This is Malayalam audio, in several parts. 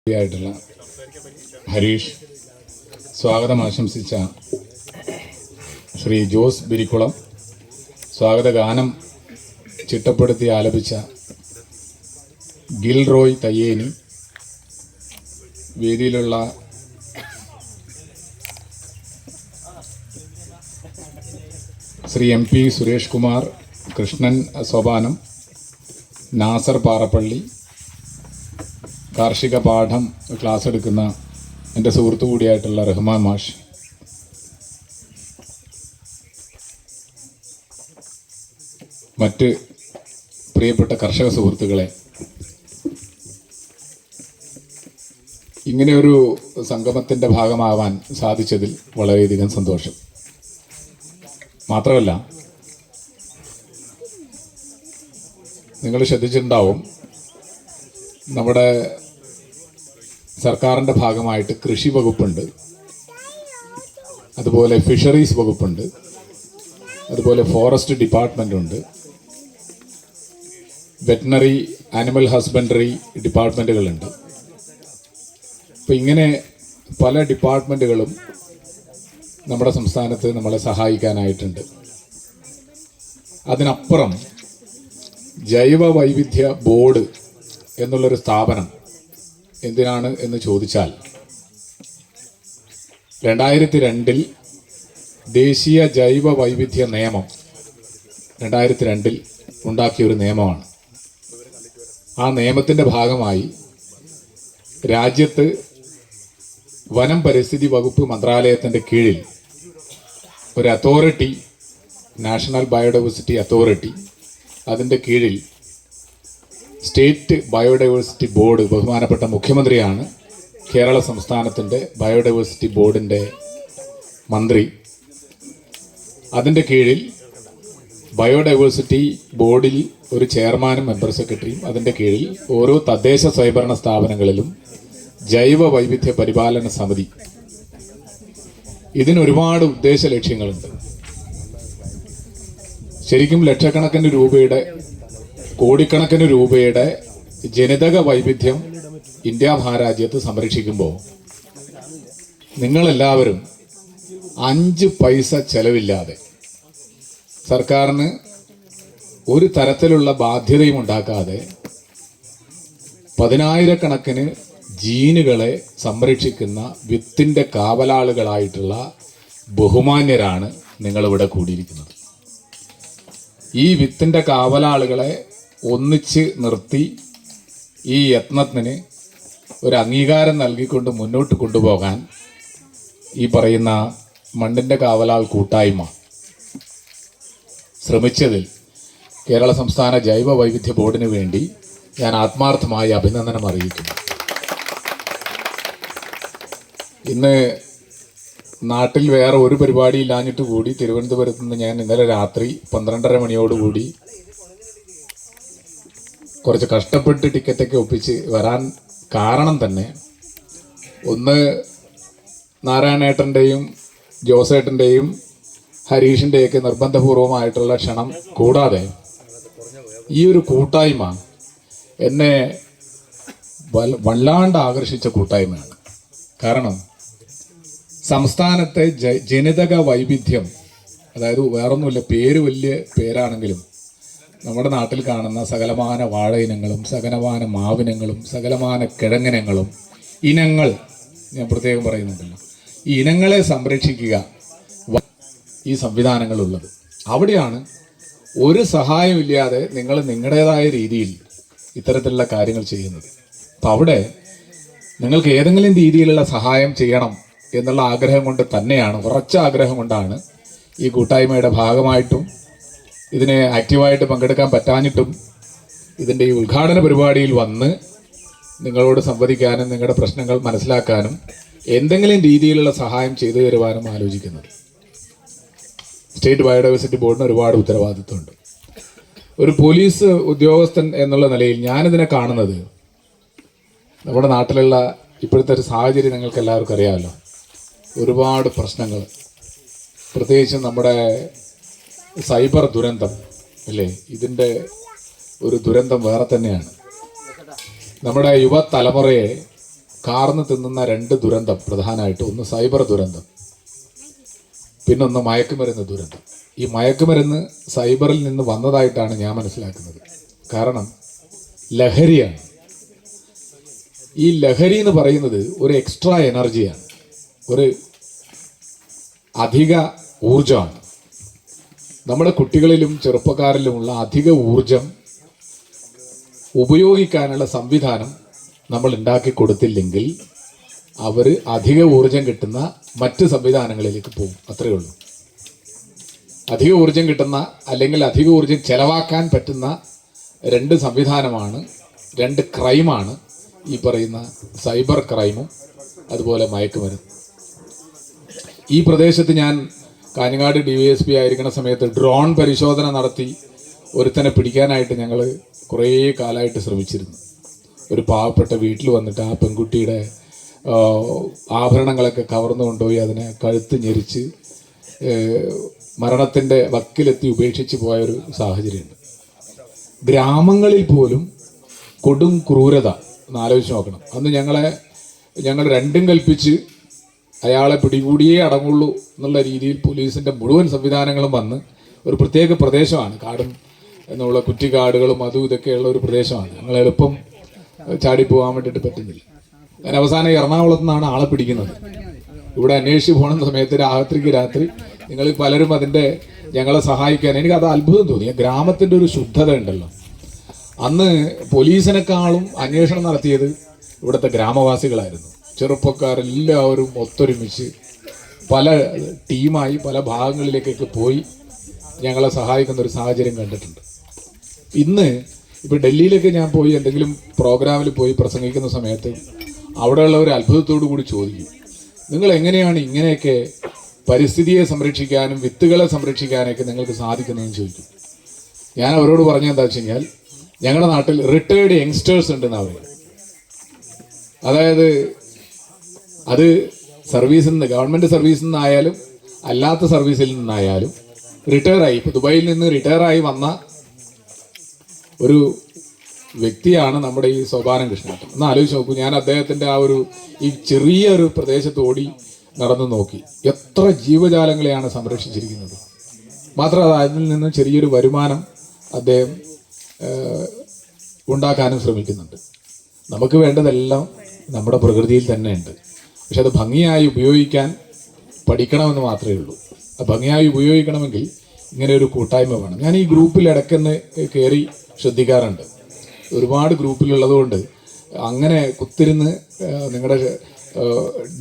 ായിട്ടുള്ള ഹരീഷ്, സ്വാഗതം ആശംസിച്ച ശ്രീ ജോസ് ബിരിക്കുളം, സ്വാഗത ഗാനം ചിട്ടപ്പെടുത്തി ആലപിച്ച ഗിൽറോയ് തയ്യേനി, വേദിയിലുള്ള ശ്രീ MP സുരേഷ് കുമാർ, കൃഷ്ണൻ സോപാനം, നാസർ പാറപ്പള്ളി, കാർഷിക പാഠം ക്ലാസ് എടുക്കുന്ന എൻ്റെ സുഹൃത്തു കൂടിയായിട്ടുള്ള റഹ്മാൻ മാഷ്, മറ്റ് പ്രിയപ്പെട്ട കർഷക സുഹൃത്തുക്കളെ, ഇങ്ങനെയൊരു സംഗമത്തിൻ്റെ ഭാഗമാവാൻ സാധിച്ചതിൽ വളരെയധികം സന്തോഷം. മാത്രമല്ല, നിങ്ങൾ ശ്രദ്ധിച്ചിട്ടുണ്ടാവും, നമ്മുടെ സർക്കാരിൻ്റെ ഭാഗമായിട്ട് കൃഷി വകുപ്പുണ്ട്, അതുപോലെ ഫിഷറീസ് വകുപ്പുണ്ട്, അതുപോലെ ഫോറസ്റ്റ് ഡിപ്പാർട്ട്മെൻ്റ് ഉണ്ട്, വെറ്റിനറി ആനിമൽ ഹസ്ബൻഡറി ഡിപ്പാർട്ട്മെൻറ്റുകളുണ്ട്. അപ്പോൾ ഇങ്ങനെ പല ഡിപ്പാർട്ട്മെൻറ്റുകളും നമ്മുടെ സംസ്ഥാനത്ത് നമ്മളെ സഹായിക്കാനായിട്ടുണ്ട്. അതിനപ്പുറം ജൈവ വൈവിധ്യ ബോർഡ് എന്നുള്ളൊരു സ്ഥാപനം എന്തിനാണ് എന്ന് ചോദിച്ചാൽ, 2002 ദേശീയ ജൈവ വൈവിധ്യ നിയമം 2002 ഉണ്ടാക്കിയൊരു നിയമമാണ്. ആ നിയമത്തിൻ്റെ ഭാഗമായി രാജ്യത്ത് വനം പരിസ്ഥിതി വകുപ്പ് മന്ത്രാലയത്തിൻ്റെ കീഴിൽ ഒരു അതോറിറ്റി, നാഷണൽ ബയോഡൈവേഴ്സിറ്റി അതോറിറ്റി, അതിൻ്റെ കീഴിൽ സ്റ്റേറ്റ് ബയോഡൈവേഴ്സിറ്റി ബോർഡ്, ബഹുമാനപ്പെട്ട മുഖ്യമന്ത്രിയാണ് കേരള സംസ്ഥാനത്തിൻ്റെ ബയോഡൈവേഴ്സിറ്റി ബോർഡിൻ്റെ മന്ത്രി. അതിൻ്റെ കീഴിൽ ബയോഡൈവേഴ്സിറ്റി ബോർഡിൽ ഒരു ചെയർമാനും മെമ്പർ സെക്രട്ടറിയും, അതിൻ്റെ കീഴിൽ ഓരോ തദ്ദേശ സ്വയംഭരണ സ്ഥാപനങ്ങളിലും ജൈവ വൈവിധ്യ പരിപാലന സമിതി. ഇതിനൊരുപാട് ഉദ്ദേശ ലക്ഷ്യങ്ങളുണ്ട്. ശരിക്കും ലക്ഷക്കണക്കിന് രൂപയുടെ, കോടിക്കണക്കിന് രൂപയുടെ ജനിതക വൈവിധ്യം ഇന്ത്യ മഹാരാജ്യത്ത് സംരക്ഷിക്കുമ്പോൾ നിങ്ങളെല്ലാവരും 5 പൈസ ചെലവില്ലാതെ, സർക്കാരിന് ഒരു തരത്തിലുള്ള ബാധ്യതയും ഉണ്ടാക്കാതെ 10,000-കണക്കിന് ജീനുകളെ സംരക്ഷിക്കുന്ന വിത്തിൻ്റെ കാവലാളുകളായിട്ടുള്ള ബഹുമാന്യരാണ് നിങ്ങളിവിടെ കൂടിയിരിക്കുന്നത്. ഈ വിത്തിൻ്റെ കാവലാളുകളെ ഒന്നിച്ച് നിർത്തി ഈ യത്നത്തിന് ഒരു അംഗീകാരം നൽകിക്കൊണ്ട് മുന്നോട്ട് കൊണ്ടുപോകാൻ ഈ പറയുന്ന മണ്ണിൻ്റെ കാവലാൾ കൂട്ടായ്മ ശ്രമിച്ചതിൽ കേരള സംസ്ഥാന ജൈവ വൈവിധ്യ ബോർഡിന് വേണ്ടി ഞാൻ ആത്മാർത്ഥമായി അഭിനന്ദനം അറിയിക്കുന്നു. ഇന്ന് നാട്ടിൽ വേറെ ഒരു പരിപാടി ഇല്ലാഞ്ഞിട്ട് കൂടി തിരുവനന്തപുരത്ത് നിന്ന് ഞാൻ ഇന്നലെ രാത്രി 12:30 മണിയോടുകൂടി കുറച്ച് കഷ്ടപ്പെട്ട് ടിക്കറ്റൊക്കെ ഒപ്പിച്ച് വരാൻ കാരണം തന്നെ, ഒന്ന് നാരായണേട്ടൻ്റെയും ജോസേട്ടൻ്റെയും ഹരീഷിൻ്റെയൊക്കെ നിർബന്ധപൂർവമായിട്ടുള്ള ക്ഷണം കൂടാതെ ഈ ഒരു കൂട്ടായ്മ എന്നെ വല്ലാണ്ട് ആകർഷിച്ച കൂട്ടായ്മയാണ്. കാരണം സംസ്ഥാനത്തെ ജനിതക വൈവിധ്യം, അതായത് വേറൊന്നുമില്ല, പേര് വലിയ പേരാണെങ്കിലും നമ്മുടെ നാട്ടിൽ കാണുന്ന സകലമാന വാഴ ഇനങ്ങളും സകലമാന മാവിനങ്ങളും സകലമാന കിഴങ്ങിനങ്ങളും ഇനങ്ങൾ, ഞാൻ പ്രത്യേകം പറയുന്നുണ്ടല്ലോ, ഈ ഇനങ്ങളെ സംരക്ഷിക്കുക ഈ സംവിധാനങ്ങളുള്ളത്. അവിടെയാണ് ഒരു സഹായമില്ലാതെ നിങ്ങൾ നിങ്ങളുടേതായ രീതിയിൽ ഇത്തരത്തിലുള്ള കാര്യങ്ങൾ ചെയ്യുന്നത്. അപ്പം അവിടെ നിങ്ങൾക്ക് ഏതെങ്കിലും രീതിയിലുള്ള സഹായം ചെയ്യണം എന്നുള്ള ആഗ്രഹം കൊണ്ട് തന്നെയാണ്, ഉറച്ച ആഗ്രഹം കൊണ്ടാണ് ഈ കൂട്ടായ്മയുടെ ഭാഗമായിട്ടും ഇതിനെ ആക്റ്റീവായിട്ട് പങ്കെടുക്കാൻ പറ്റാഞ്ഞിട്ടും ഇതിൻ്റെ ഈ ഉദ്ഘാടന പരിപാടിയിൽ വന്ന് നിങ്ങളോട് സംവദിക്കാനും നിങ്ങളുടെ പ്രശ്നങ്ങൾ മനസ്സിലാക്കാനും എന്തെങ്കിലും രീതിയിലുള്ള സഹായം ചെയ്തു തരുവാനും ആലോചിക്കുന്നത്. സ്റ്റേറ്റ് ബയോഡൈവേഴ്സിറ്റി ബോർഡിന് ഒരുപാട് ഉത്തരവാദിത്വമുണ്ട്. ഒരു പോലീസ് ഉദ്യോഗസ്ഥൻ എന്നുള്ള നിലയിൽ ഞാനിതിനെ കാണുന്നത്, നമ്മുടെ നാട്ടിലുള്ള ഇപ്പോഴത്തെ ഒരു സാഹചര്യം നിങ്ങൾക്ക് എല്ലാവർക്കും അറിയാമല്ലോ, ഒരുപാട് പ്രശ്നങ്ങൾ, പ്രത്യേകിച്ച് നമ്മുടെ സൈബർ ദുരന്തം അല്ലേ, ഇതിൻ്റെ ഒരു ദുരന്തം വേറെ തന്നെയാണ്. നമ്മുടെ യുവതലമുറയെ കാർന്ന് തിന്നുന്ന 2 ദുരന്തം പ്രധാനമായിട്ട്. ഒന്ന് സൈബർ ദുരന്തം, പിന്നൊന്ന് മയക്കുമരുന്ന് ദുരന്തം. ഈ മയക്കുമരുന്ന് സൈബറിൽ നിന്ന് വന്നതായിട്ടാണ് ഞാൻ മനസ്സിലാക്കുന്നത്. കാരണം ലഹരിയാണ്. ഈ ലഹരി എന്ന് പറയുന്നത് ഒരു എക്സ്ട്രാ എനർജിയാണ്, ഒരു അധിക ഊർജമാണ്. നമ്മുടെ കുട്ടികളിലും ചെറുപ്പക്കാരിലുമുള്ള അധിക ഊർജം ഉപയോഗിക്കാനുള്ള സംവിധാനം നമ്മൾ ഉണ്ടാക്കി കൊടുത്തില്ലെങ്കിൽ അവർ അധിക ഊർജം കിട്ടുന്ന മറ്റ് സംവിധാനങ്ങളിലേക്ക് പോകും. അത്രയേ ഉള്ളൂ. അധിക ഊർജം കിട്ടുന്ന അല്ലെങ്കിൽ അധിക ഊർജം ചെലവാക്കാൻ പറ്റുന്ന 2 സംവിധാനമാണ്, 2 ക്രൈമാണ് ഈ പറയുന്ന സൈബർ ക്രൈമും അതുപോലെ മയക്കുമരുന്ന്. ഈ പ്രദേശത്ത് ഞാൻ കാഞ്ഞങ്ങാട് DYSP ആയിരിക്കുന്ന സമയത്ത് ഡ്രോൺ പരിശോധന നടത്തി ഒരുത്തനെ പിടിക്കാനായിട്ട് ഞങ്ങൾ കുറേ കാലമായിട്ട് ശ്രമിച്ചിരുന്നു. ഒരു പാവപ്പെട്ട വീട്ടിൽ വന്നിട്ട് ആ പെൺകുട്ടിയുടെ ആഭരണങ്ങളൊക്കെ കവർന്നു കൊണ്ടുപോയി അതിനെ കഴുത്ത് ഞെരിച്ച് മരണത്തിൻ്റെ വക്കിലെത്തി ഉപേക്ഷിച്ച് പോയൊരു സാഹചര്യമുണ്ട്. ഗ്രാമങ്ങളിൽ പോലും കൊടും ക്രൂരത ഒന്ന് ആലോചിച്ച് നോക്കണം. അന്ന് ഞങ്ങൾ രണ്ടും കൽപ്പിച്ച് അയാളെ പിടികൂടിയേ അടങ്ങുള്ളൂ എന്നുള്ള രീതിയിൽ പോലീസിൻ്റെ മുഴുവൻ സംവിധാനങ്ങളും വന്ന് ഒരു പ്രത്യേക പ്രദേശമാണ്, കാടും എന്നുള്ള കുറ്റിക്കാടുകളും അതും ഇതൊക്കെയുള്ള ഒരു പ്രദേശമാണ്. ഞങ്ങൾ എളുപ്പം ചാടി പോകാൻ വേണ്ടിയിട്ട് പറ്റുന്നില്ല. ഞാൻ അവസാനം എറണാകുളത്ത് നിന്നാണ് ആളെ പിടിക്കുന്നത്. ഇവിടെ അന്വേഷിച്ച് പോകുന്ന സമയത്ത് രാത്രി നിങ്ങൾ പലരും അതിൻ്റെ ഞങ്ങളെ സഹായിക്കാൻ, എനിക്കത് അത്ഭുതം തോന്നി. ഗ്രാമത്തിൻ്റെ ഒരു ശുദ്ധത ഉണ്ടല്ലോ. അന്ന് പോലീസിനെക്കാളും അന്വേഷണം നടത്തിയത് ഇവിടുത്തെ ഗ്രാമവാസികളായിരുന്നു. ചെറുപ്പക്കാരെല്ലാവരും ഒത്തൊരുമിച്ച് പല ടീമായി പല ഭാഗങ്ങളിലേക്കൊക്കെ പോയി ഞങ്ങളെ സഹായിക്കുന്ന ഒരു സാഹചര്യം കണ്ടിട്ടുണ്ട്. ഇന്ന് ഇപ്പോൾ ഡൽഹിയിലൊക്കെ ഞാൻ പോയി എന്തെങ്കിലും പ്രോഗ്രാമിൽ പോയി പ്രസംഗിക്കുന്ന സമയത്ത് അവിടെയുള്ള ഒരു അത്ഭുതത്തോടു കൂടി ചോദിക്കും, നിങ്ങൾ എങ്ങനെയാണ് ഇങ്ങനെയൊക്കെ പരിസ്ഥിതിയെ സംരക്ഷിക്കാനും വിത്തുകളെ സംരക്ഷിക്കാനൊക്കെ നിങ്ങൾക്ക് സാധിക്കുന്നതെന്ന് ചോദിക്കും. ഞാൻ അവരോട് പറഞ്ഞെന്താ വെച്ച് കഴിഞ്ഞാൽ, ഞങ്ങളുടെ നാട്ടിൽ റിട്ടയേർഡ് യങ്സ്റ്റേഴ്സ് ഉണ്ടെന്നാണ് പറയുന്നത്. അതായത് അത് സർവീസിൽ നിന്ന്, ഗവൺമെൻറ് സർവീസിൽ നിന്നായാലും അല്ലാത്ത സർവീസിൽ നിന്നായാലും റിട്ടയറായി, ഇപ്പോൾ ദുബായിൽ നിന്ന് റിട്ടയറായി വന്ന ഒരു വ്യക്തിയാണ് നമ്മുടെ ഈ സോപാനം കൃഷ്ണേട്ടൻ. ഒന്ന് ആലോചിച്ച് നോക്കൂ. ഞാൻ അദ്ദേഹത്തിൻ്റെ ഈ ചെറിയൊരു പ്രദേശത്ത് ഓടി നടന്നു നോക്കി. എത്ര ജീവജാലങ്ങളെയാണ് സംരക്ഷിച്ചിരിക്കുന്നത്. മാത്രമല്ല അതിൽ നിന്ന് ചെറിയൊരു വരുമാനം അദ്ദേഹം ഉണ്ടാക്കാനും ശ്രമിക്കുന്നുണ്ട്. നമുക്ക് വേണ്ടതെല്ലാം നമ്മുടെ പ്രകൃതിയിൽ തന്നെ ഉണ്ട്. പക്ഷെ അത് ഭംഗിയായി ഉപയോഗിക്കാൻ പഠിക്കണമെന്ന് മാത്രമേ ഉള്ളൂ. ഭംഗിയായി ഉപയോഗിക്കണമെങ്കിൽ ഇങ്ങനെ ഒരു കൂട്ടായ്മ വേണം. ഞാൻ ഈ ഗ്രൂപ്പിൽ ഇടയ്ക്കൊന്ന് കയറി ശ്രദ്ധിക്കാറുണ്ട്. ഒരുപാട് ഗ്രൂപ്പിലുള്ളതുകൊണ്ട് അങ്ങനെ കുത്തിരുന്ന് നിങ്ങളുടെ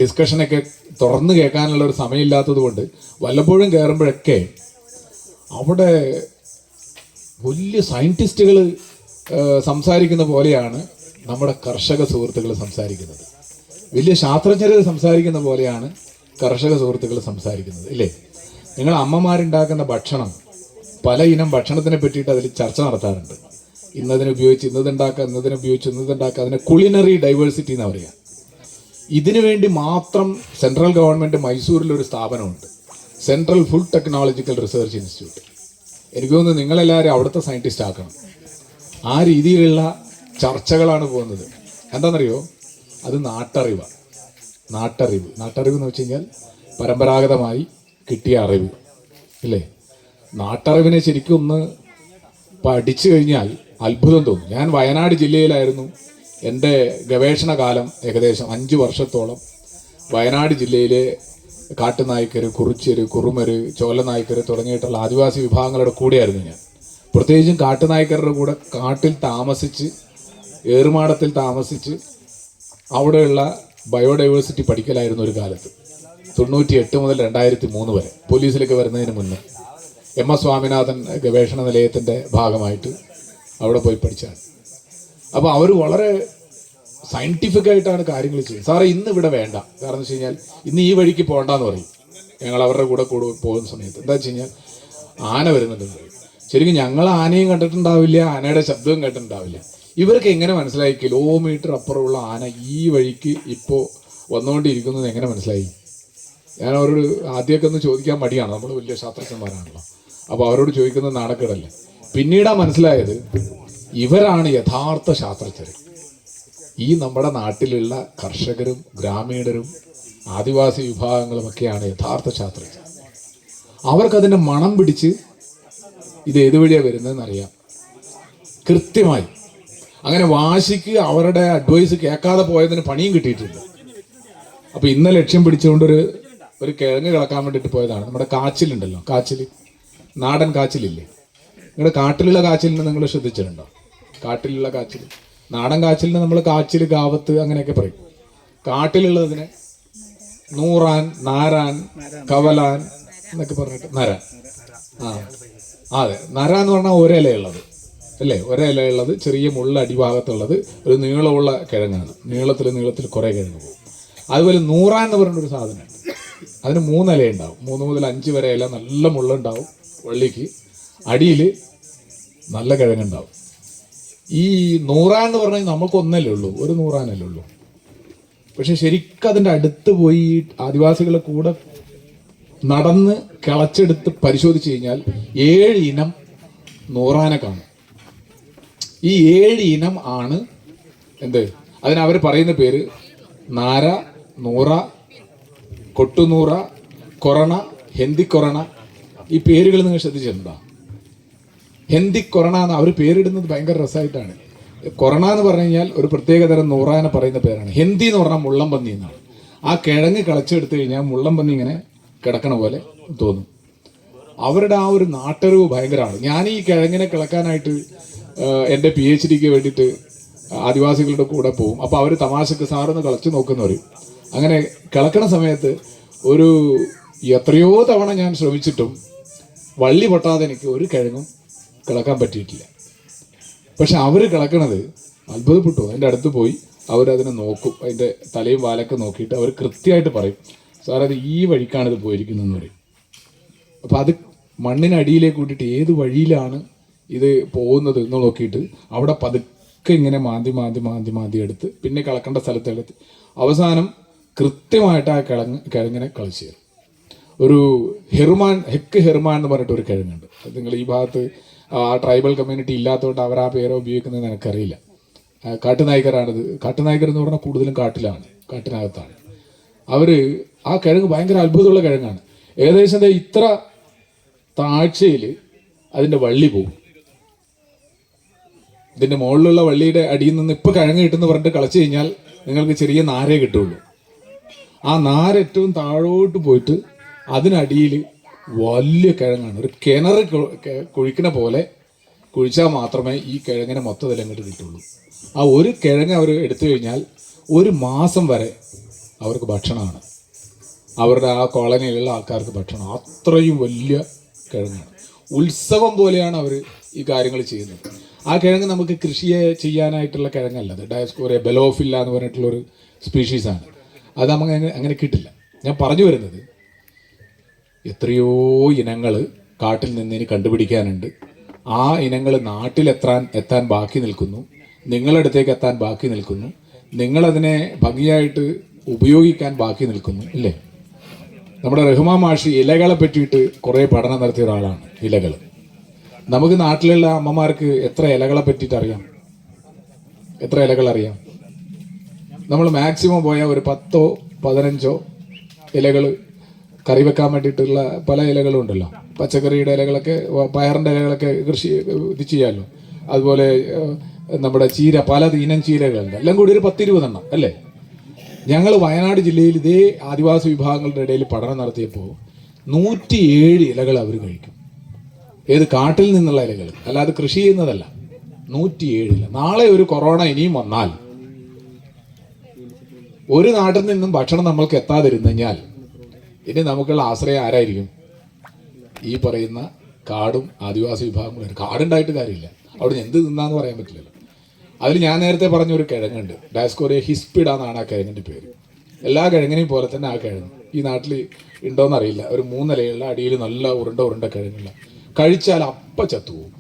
ഡിസ്കഷനൊക്കെ തുറന്ന് കേൾക്കാനുള്ള ഒരു സമയമില്ലാത്തത് കൊണ്ട് വല്ലപ്പോഴും കയറുമ്പോഴൊക്കെ അവിടെ വലിയ സയൻറ്റിസ്റ്റുകൾ സംസാരിക്കുന്ന പോലെയാണ് നമ്മുടെ കർഷക സുഹൃത്തുക്കൾ സംസാരിക്കുന്നത്. വലിയ ശാസ്ത്രജ്ഞർ സംസാരിക്കുന്ന പോലെയാണ് കർഷക സുഹൃത്തുക്കൾ സംസാരിക്കുന്നത്, ഇല്ലേ? നിങ്ങൾ അമ്മമാരുണ്ടാക്കുന്ന ഭക്ഷണം, പല ഇനം ഭക്ഷണത്തിനെ പറ്റിയിട്ട് അതിൽ ചർച്ച നടത്താറുണ്ട്. ഇന്നതിനുപയോഗിച്ച് ഇന്നതുണ്ടാക്കുക, ഇന്നതിനുപയോഗിച്ച് ഇന്നതുണ്ടാക്കുക. അതിനെ കുളിനറി ഡൈവേഴ്സിറ്റി എന്ന് പറയുക. ഇതിനു വേണ്ടി മാത്രം സെൻട്രൽ ഗവൺമെൻറ് മൈസൂരിലൊരു സ്ഥാപനമുണ്ട്, central food technological research institute. എനിക്ക് തോന്നുന്നു നിങ്ങളെല്ലാവരും അവിടുത്തെ സയൻറ്റിസ്റ്റ് ആക്കണം. ആ രീതിയിലുള്ള ചർച്ചകളാണ് പോകുന്നത്. എന്താണെന്നറിയോ? അത് നാട്ടറിവാണ്. നാട്ടറിവ് എന്ന് വെച്ച് കഴിഞ്ഞാൽ പരമ്പരാഗതമായി കിട്ടിയ അറിവ്, ഇല്ലേ? നാട്ടറിവിനെ ശരിക്കും ഒന്ന് പഠിച്ചു കഴിഞ്ഞാൽ അത്ഭുതം തോന്നും. ഞാൻ വയനാട് ജില്ലയിലായിരുന്നു എൻ്റെ ഗവേഷണ കാലം. ഏകദേശം 5 വർഷത്തോളം വയനാട് ജില്ലയിലെ കാട്ടുനായ്ക്കര്, കുറിച്യര്, കുറുമര്, ചോലനായ്ക്കര് തുടങ്ങിയിട്ടുള്ള ആദിവാസി വിഭാഗങ്ങളുടെ കൂടെയായിരുന്നു ഞാൻ. പ്രത്യേകിച്ചും കാട്ടുനായ്ക്കരുടെ കൂടെ കാട്ടിൽ താമസിച്ച്, ഏറുമാടത്തിൽ താമസിച്ച് അവിടെയുള്ള ബയോഡൈവേഴ്സിറ്റി പഠിക്കലായിരുന്നു ഒരു കാലത്ത്. 98 മുതൽ 2003 വരെ, പോലീസിലേക്ക് വരുന്നതിന് മുന്നേ MS സ്വാമിനാഥൻ ഗവേഷണ നിലയത്തിൻ്റെ ഭാഗമായിട്ട് അവിടെ പോയി പഠിച്ചാണ്. അപ്പോൾ അവർ വളരെ സയൻറ്റിഫിക് ആയിട്ടാണ് കാര്യങ്ങൾ ചെയ്യുന്നത്. സാറേ ഇന്ന് ഇവിടെ വേണ്ട, കാരണം എന്ന് വെച്ച് കഴിഞ്ഞാൽ ഇന്ന് ഈ വഴിക്ക് പോകണ്ടെന്ന് പറയും. ഞങ്ങൾ അവരുടെ കൂടെ പോകുന്ന സമയത്ത് എന്താ വെച്ച് കഴിഞ്ഞാൽ ആന വരുന്നുണ്ടെന്ന് പറയും. ശരിക്കും ഞങ്ങൾ ആനയും കണ്ടിട്ടുണ്ടാവില്ല, ആനയുടെ ശബ്ദവും കേട്ടിട്ടുണ്ടാവില്ല. ഇവർക്ക് എങ്ങനെ മനസ്സിലായി കിലോമീറ്റർ അപ്പുറമുള്ള ആന ഈ വഴിക്ക് ഇപ്പോൾ വന്നുകൊണ്ടിരിക്കുന്നത് എങ്ങനെ മനസ്സിലായി? ഞാൻ അവരോട് ആദ്യമൊക്കെ ഒന്ന് ചോദിക്കാൻ മടിയാണ്, നമ്മൾ വലിയ ശാസ്ത്രജ്ഞന്മാരാണല്ലോ. അപ്പോൾ അവരോട് ചോദിക്കുന്നത് നാണക്കേടല്ലേ. പിന്നീടാണ് മനസ്സിലായത് ഇവരാണ് യഥാർത്ഥ ശാസ്ത്രജ്ഞർ. ഈ നമ്മുടെ നാട്ടിലുള്ള കർഷകരും ഗ്രാമീണരും ആദിവാസി വിഭാഗങ്ങളുമൊക്കെയാണ് യഥാർത്ഥ ശാസ്ത്രജ്ഞർ. അവർക്കതിൻ്റെ മണം പിടിച്ച് ഇത് ഏത് വഴിയാണ് വരുന്നതെന്ന് അറിയാം കൃത്യമായി. അങ്ങനെ വാശിക്ക് അവരുടെ അഡ്വൈസ് കേൾക്കാതെ പോയതിന് പണിയും കിട്ടിയിട്ടുണ്ട്. അപ്പോൾ ഇന്ന് ലക്ഷ്യം പിടിച്ചുകൊണ്ട് ഒരു കിഴങ്ങ് കിളക്കാൻ വേണ്ടിയിട്ട് പോയതാണ്. നമ്മുടെ കാച്ചിലുണ്ടല്ലോ, കാച്ചിൽ, നാടൻ കാച്ചിലില്ലേ, നിങ്ങളുടെ കാട്ടിലുള്ള കാച്ചിലിനെ നിങ്ങൾ ശ്രദ്ധിച്ചിട്ടുണ്ടോ? കാട്ടിലുള്ള കാച്ചിൽ, നാടൻ കാച്ചിലിന് നമ്മൾ കാച്ചിൽ, കാവത്ത് അങ്ങനെയൊക്കെ പറയും. കാട്ടിലുള്ളതിനെ നൂറാൻ, നാരാൻ, കവലാൻ എന്നൊക്കെ പറഞ്ഞിട്ട് നരാൻ. അതെ, നര എന്ന് പറഞ്ഞാൽ ഒരിലയുള്ളത് അല്ലേ, ഒരിലയുള്ളത്, ചെറിയ മുള്ള അടിഭാഗത്തുള്ളത്, ഒരു നീളമുള്ള കിഴങ്ങാണ്. നീളത്തിൽ കുറേ കിഴങ്ങ് പോകും. അതുപോലെ നൂറാൻ എന്ന് പറഞ്ഞൊരു സാധനമുണ്ട്. അതിന് 3 ഇല ഉണ്ടാവും, 3 മുതൽ 5 വരെ ഇല, നല്ല മുള്ളുണ്ടാവും വള്ളിക്ക്, അടിയിൽ നല്ല കിഴങ്ങുണ്ടാവും. ഈ നൂറാൻ എന്ന് പറഞ്ഞാൽ നമുക്ക് ഒന്നല്ലേ ഉള്ളൂ, ഒരു നൂറാനല്ലേ ഉള്ളൂ. പക്ഷെ ശരിക്കും അതിൻ്റെ അടുത്ത് പോയി ആദിവാസികളെ കൂടെ നടന്ന് കിളച്ചെടുത്ത് പരിശോധിച്ച് കഴിഞ്ഞാൽ 7 ഇനം നൂറാനെ കാണും. ഈ 7 ഇനം ആണ് എന്ത്, അതിനവർ പറയുന്ന പേര് നാര, നൂറ, കൊട്ടുനൂറ, കൊറണ, ഹെന്തിക്കൊറണ. ഈ പേരുകൾ നിങ്ങൾ ശ്രദ്ധിച്ചിട്ടുണ്ടോ? ഹെന്തിക്കൊറണ എന്ന് അവർ പേരിടുന്നത് ഭയങ്കര രസമായിട്ടാണ്. കൊറണ എന്ന് പറഞ്ഞു കഴിഞ്ഞാൽ ഒരു പ്രത്യേകതരം നൂറാനെ പറയുന്ന പേരാണ്. ഹെന്തി എന്ന് പറഞ്ഞാൽ മുള്ളംപന്നി എന്നാണ്. ആ കിഴങ്ങ് കിളച്ചെടുത്ത് കഴിഞ്ഞാൽ മുള്ളംപന്നി ഇങ്ങനെ കിടക്കണ പോലെ തോന്നും. അവരുടെ ആ ഒരു നാട്ടറിവ് ഭയങ്കരമാണ്. ഞാൻ ഈ കിഴങ്ങിനെ കിളക്കാനായിട്ട് എൻ്റെ PhDക്ക് വേണ്ടിയിട്ട് ആദിവാസികളുടെ കൂടെ പോകും. അപ്പോൾ അവർ തമാശക്ക് സാറൊന്ന് കിളച്ച് നോക്കുന്നവർ. അങ്ങനെ കിളക്കണ സമയത്ത് ഒരു എത്രയോ തവണ ഞാൻ ശ്രമിച്ചിട്ടും വള്ളി പൊട്ടാതെ എനിക്ക് ഒരു കിഴങ്ങും കിളക്കാൻ പറ്റിയിട്ടില്ല. പക്ഷെ അവർ കിളക്കണത് അത്ഭുതപ്പെട്ടു. അതിൻ്റെ അടുത്ത് പോയി അവരതിനെ നോക്കും, അതിൻ്റെ തലയും വാലൊക്കെ നോക്കിയിട്ട് അവർ കൃത്യമായിട്ട് പറയും, സാർ അത് ഈ വഴിക്കാണ് ഇത് പോയിരിക്കുന്നതെന്ന് പറയും. അപ്പം അത് മണ്ണിനടിയിലേക്ക് കൂട്ടിയിട്ട് ഏത് വഴിയിലാണ് ഇത് പോകുന്നത് എന്ന് നോക്കിയിട്ട് അവിടെ പതുക്കെ ഇങ്ങനെ മാന്തി എടുത്ത് പിന്നെ കിളക്കേണ്ട സ്ഥലത്തെടുത്ത് അവസാനം കൃത്യമായിട്ട് ആ കിഴങ്ങിനെ കളിച്ചു തരും. ഒരു ഹെക്ക് ഹെർമാൻ എന്ന് പറഞ്ഞിട്ട് ഒരു കിഴങ്ങുണ്ട്. അത് നിങ്ങൾ ഈ ഭാഗത്ത് ആ ട്രൈബൽ കമ്മ്യൂണിറ്റി ഇല്ലാത്തതുകൊണ്ട് അവർ ആ പേരോ ഉപയോഗിക്കുന്നത് എനിക്കറിയില്ല. കാട്ടുനായ്ക്കരാണിത്. കാട്ടുനായ്ക്കർ എന്ന് പറഞ്ഞാൽ കൂടുതലും കാട്ടിനകത്താണ്. അവർ ആ കിഴങ്ങ് ഭയങ്കര അത്ഭുതമുള്ള കിഴങ്ങാണ്. ഏകദേശം ഇത്ര താഴ്ചയിൽ അതിൻ്റെ വള്ളി പോകും. ഇതിൻ്റെ മുകളിലുള്ള വള്ളിയുടെ അടിയിൽ നിന്ന് ഇപ്പോൾ കിഴങ്ങ് കിട്ടുമെന്ന് പറഞ്ഞിട്ട് കളിച്ചു കഴിഞ്ഞാൽ നിങ്ങൾക്ക് ചെറിയ നാരേ കിട്ടുള്ളൂ. ആ നാര ഏറ്റവും താഴോട്ട് പോയിട്ട് അതിനടിയിൽ വലിയ കിഴങ്ങാണ്. ഒരു കിണർ കുഴിക്കണ പോലെ കുഴിച്ചാൽ മാത്രമേ ഈ കിഴങ്ങിനെ മൊത്തത്തിൽ അങ്ങോട്ട് കിട്ടുള്ളൂ. ആ ഒരു കിഴങ്ങ് അവർ എടുത്തു കഴിഞ്ഞാൽ 1 മാസം വരെ അവർക്ക് ഭക്ഷണമാണ്. അവരുടെ ആ കോളനിയിലുള്ള ആൾക്കാർക്ക് ഭക്ഷണം. അത്രയും വലിയ കിഴങ്ങാണ്. ഉത്സവം പോലെയാണ് അവർ ഈ കാര്യങ്ങൾ ചെയ്യുന്നത്. ആ കിഴങ്ങ് നമുക്ക് കൃഷിയെ ചെയ്യാനായിട്ടുള്ള കിഴങ്ങല്ല. അത് ഡയസ്കോറിയ ബെലോഫില്ല എന്ന് പറഞ്ഞിട്ടുള്ളൊരു സ്പീഷീസാണ്. അത് നമുക്ക് അങ്ങനെ കിട്ടില്ല. ഞാൻ പറഞ്ഞു വരുന്നത്, എത്രയോ ഇനങ്ങൾ കാട്ടിൽ നിന്ന് ഇനി കണ്ടുപിടിക്കാനുണ്ട്. ആ ഇനങ്ങൾ നാട്ടിലെത്താൻ ബാക്കി നിൽക്കുന്നു, നിങ്ങളടുത്തേക്ക് എത്താൻ ബാക്കി നിൽക്കുന്നു, നിങ്ങളതിനെ ഭംഗിയായിട്ട് ഉപയോഗിക്കാൻ ബാക്കി നിൽക്കുന്നു. ഇല്ലേ? നമ്മുടെ റഹ്മാൻ മാഷി ഇലകളെ പറ്റിയിട്ട് കുറേ പഠനം നടത്തിയ ഒരാളാണ്. ഇലകൾ നമുക്ക് നാട്ടിലുള്ള അമ്മമാർക്ക് എത്ര ഇലകളെ പറ്റിയിട്ട് അറിയാം? എത്ര ഇലകൾ അറിയാം? നമ്മൾ മാക്സിമം പോയാൽ ഒരു 10ഓ 15ഓ ഇലകൾ കറി വെക്കാൻ വേണ്ടിയിട്ടുള്ള പല ഇലകളും ഉണ്ടല്ലോ. പച്ചക്കറിയുടെ ഇലകളൊക്കെ, പയറിൻ്റെ ഇലകളൊക്കെ കൃഷി ഇത് ചെയ്യാമല്ലോ. അതുപോലെ നമ്മുടെ ചീര, പല ഇനം ചീരകളുണ്ട്. എല്ലാം കൂടി ഒരു 10-20 എണ്ണം അല്ലേ? ഞങ്ങൾ വയനാട് ജില്ലയിൽ ഇതേ ആദിവാസി വിഭാഗങ്ങളുടെ ഇടയിൽ പഠനം നടത്തിയപ്പോൾ 107 ഇലകൾ അവർ കഴിക്കും. ഏത് കാട്ടിൽ നിന്നുള്ള ഇലകൾ, അല്ലാതെ കൃഷി ചെയ്യുന്നതല്ല. 107 ഇല. നാളെ ഒരു കൊറോണ ഇനിയും വന്നാൽ ഒരു നാട്ടിൽ നിന്നും ഭക്ഷണം നമ്മൾക്ക് എത്താതിരുന്നു കഴിഞ്ഞാൽ ഇനി നമുക്കുള്ള ആശ്രയം ആരായിരിക്കും? ഈ പറയുന്ന കാടും ആദിവാസി വിഭാഗങ്ങളും. കാടുണ്ടായിട്ട് കാര്യമില്ല, അവിടെ എന്ത് തിന്നാന്ന് പറയാൻ പറ്റില്ലല്ലോ. അതിൽ ഞാൻ നേരത്തെ പറഞ്ഞൊരു കിഴങ്ങുണ്ട്, ഡയസ്കോറിയ ഹിസ്പിഡ എന്നാണ് ആ കിഴങ്ങിൻ്റെ പേര്. എല്ലാ കിഴങ്ങിനെയും പോലെ തന്നെ ആ കിഴങ്ങ് ഈ നാട്ടിൽ ഉണ്ടോയെന്നറിയില്ല. ഒരു 3 ഇലയുള്ള അടിയിൽ നല്ല ഉരുണ്ട കിഴങ്ങില്ല. കഴിച്ചാൽ അപ്പം ചത്തുപോകും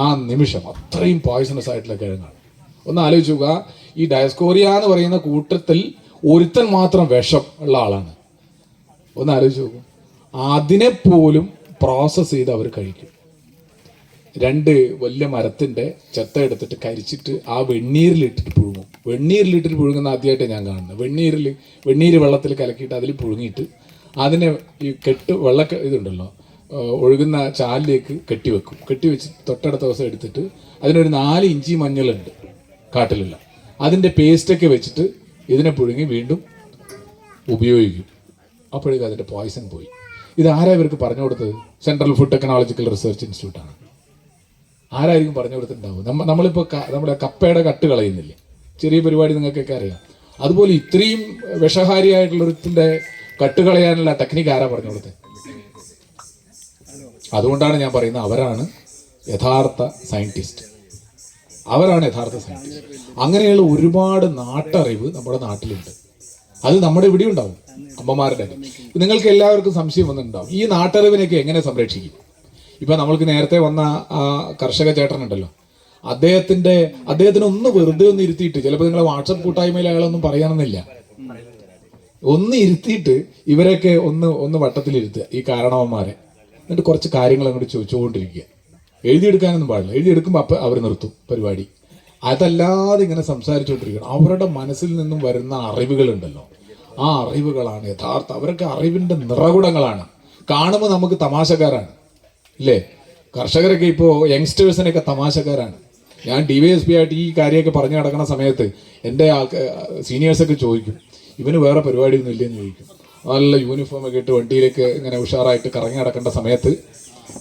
ആ നിമിഷം. അത്രയും പോയ്സണസ് ആയിട്ടുള്ള കിഴങ്ങാണ്. ഒന്ന് ആലോചിച്ച് നോക്കുക, ഈ ഡയസ്കോറിയ എന്ന് പറയുന്ന കൂട്ടത്തിൽ ഒരുത്തൻ മാത്രം വിഷം ഉള്ള ആളാണ്. ഒന്ന് ആലോചിച്ച് നോക്കും. അതിനെപ്പോലും പ്രോസസ്സ് ചെയ്ത് അവർ കഴിക്കും. രണ്ട് വലിയ മരത്തിൻ്റെ ചെത്ത എടുത്തിട്ട് കരിച്ചിട്ട് ആ വെണ്ണീരിലിട്ടിട്ട് പുഴുങ്ങും. വെണ്ണീരിലിട്ടിട്ട് പുഴുങ്ങുന്ന ആദ്യമായിട്ട് ഞാൻ കാണുന്നത്. വെണ്ണീര് വെള്ളത്തിൽ കലക്കിയിട്ട് അതിൽ പുഴുങ്ങിയിട്ട് അതിനെ ഈ ഇതുണ്ടല്ലോ ഒഴുകുന്ന ചാലിലേക്ക് കെട്ടിവെക്കും. കെട്ടിവെച്ച് തൊട്ടടുത്ത ദിവസം എടുത്തിട്ട് അതിനൊരു 4 ഇഞ്ചി മഞ്ഞളുണ്ട് കാട്ടിലുള്ള, അതിൻ്റെ പേസ്റ്റൊക്കെ വെച്ചിട്ട് ഇതിനെ പുഴുങ്ങി വീണ്ടും ഉപയോഗിക്കും. അപ്പോഴേക്കും അതിൻ്റെ പോയ്സൺ പോയി. ഇതാരാ ഇവർക്ക് പറഞ്ഞു കൊടുത്തത്? സെൻട്രൽ ഫുഡ് ടെക്നോളജിക്കൽ റിസർച്ച് ഇൻസ്റ്റിറ്റ്യൂട്ടാണ്. ആരായിരിക്കും പറഞ്ഞു കൊടുത്തിട്ടുണ്ടാവും? നമ്മളിപ്പോൾ നമ്മുടെ കപ്പയുടെ കട്ട് കളയുന്നില്ലേ, ചെറിയ പരിപാടി നിങ്ങൾക്കൊക്കെ അറിയാം. അതുപോലെ ഇത്രയും വിഷഹാരിയായിട്ടുള്ളൊരുത്തിൻ്റെ കട്ട് കളയാനുള്ള ടെക്നിക്ക് ആരാ പറഞ്ഞു കൊടുത്തത്? അതുകൊണ്ടാണ് ഞാൻ പറയുന്നത് അവരാണ് യഥാർത്ഥ സയൻറ്റിസ്റ്റ്. അവരാണ് യഥാർത്ഥ സയൻറ്റിസ്റ്റ്. അങ്ങനെയുള്ള ഒരുപാട് നാട്ടറിവ് നമ്മുടെ നാട്ടിലുണ്ട്. അത് നമ്മുടെ ഇവിടെ ഉണ്ടാവും, അമ്മമാരുടെ. നിങ്ങൾക്ക് എല്ലാവർക്കും സംശയം വന്നിട്ടുണ്ടാവും, ഈ നാട്ടറിവിനെയൊക്കെ എങ്ങനെ സംരക്ഷിക്കും? ഇപ്പം നമ്മൾക്ക് നേരത്തെ വന്ന ആ കർഷക ചേട്ടനുണ്ടല്ലോ, അദ്ദേഹത്തിന് ഒന്ന് വെറുതെ ഒന്ന് ഇരുത്തിയിട്ട്, ചിലപ്പോൾ നിങ്ങളെ വാട്സപ്പ് കൂട്ടായ്മയിൽ അയാളൊന്നും പറയാനൊന്നുമില്ല, ഒന്ന് ഇരുത്തിയിട്ട് ഇവരൊക്കെ ഒന്ന് വട്ടത്തിലിരുത്തുക, ഈ കാരണവന്മാരെ. എന്നിട്ട് കുറച്ച് കാര്യങ്ങൾ അങ്ങോട്ട് ചോദിച്ചുകൊണ്ടിരിക്കുക. എഴുതിയെടുക്കാനൊന്നും പാടില്ല. എഴുതിയെടുക്കുമ്പോൾ അപ്പം അവർ നിർത്തും പരിപാടി. അതല്ലാതെ ഇങ്ങനെ സംസാരിച്ചുകൊണ്ടിരിക്കണം. അവരുടെ മനസ്സിൽ നിന്നും വരുന്ന അറിവുകളുണ്ടല്ലോ, ആ അറിവുകളാണ് യഥാർത്ഥ. അവരൊക്കെ അറിവിൻ്റെ നിറകുടങ്ങളാണ്. കാണുമ്പോൾ നമുക്ക് തമാശക്കാരാണ് ഇല്ലേ? കർഷകരൊക്കെ ഇപ്പോൾ യങ്സ്റ്റേഴ്സിനൊക്കെ തമാശക്കാരാണ്. ഞാൻ DYSP ആയിട്ട് ഈ കാര്യമൊക്കെ പറഞ്ഞു നടക്കുന്ന സമയത്ത് എൻ്റെ സീനിയേഴ്സൊക്കെ ചോദിക്കും, ഇവന് വേറെ പരിപാടിയൊന്നും ഇല്ലെന്ന് ചോദിക്കും. നല്ല യൂണിഫോമൊക്കെ ഇട്ട് വണ്ടിയിലേക്ക് ഇങ്ങനെ ഉഷാറായിട്ട് കറങ്ങി നടക്കേണ്ട സമയത്ത്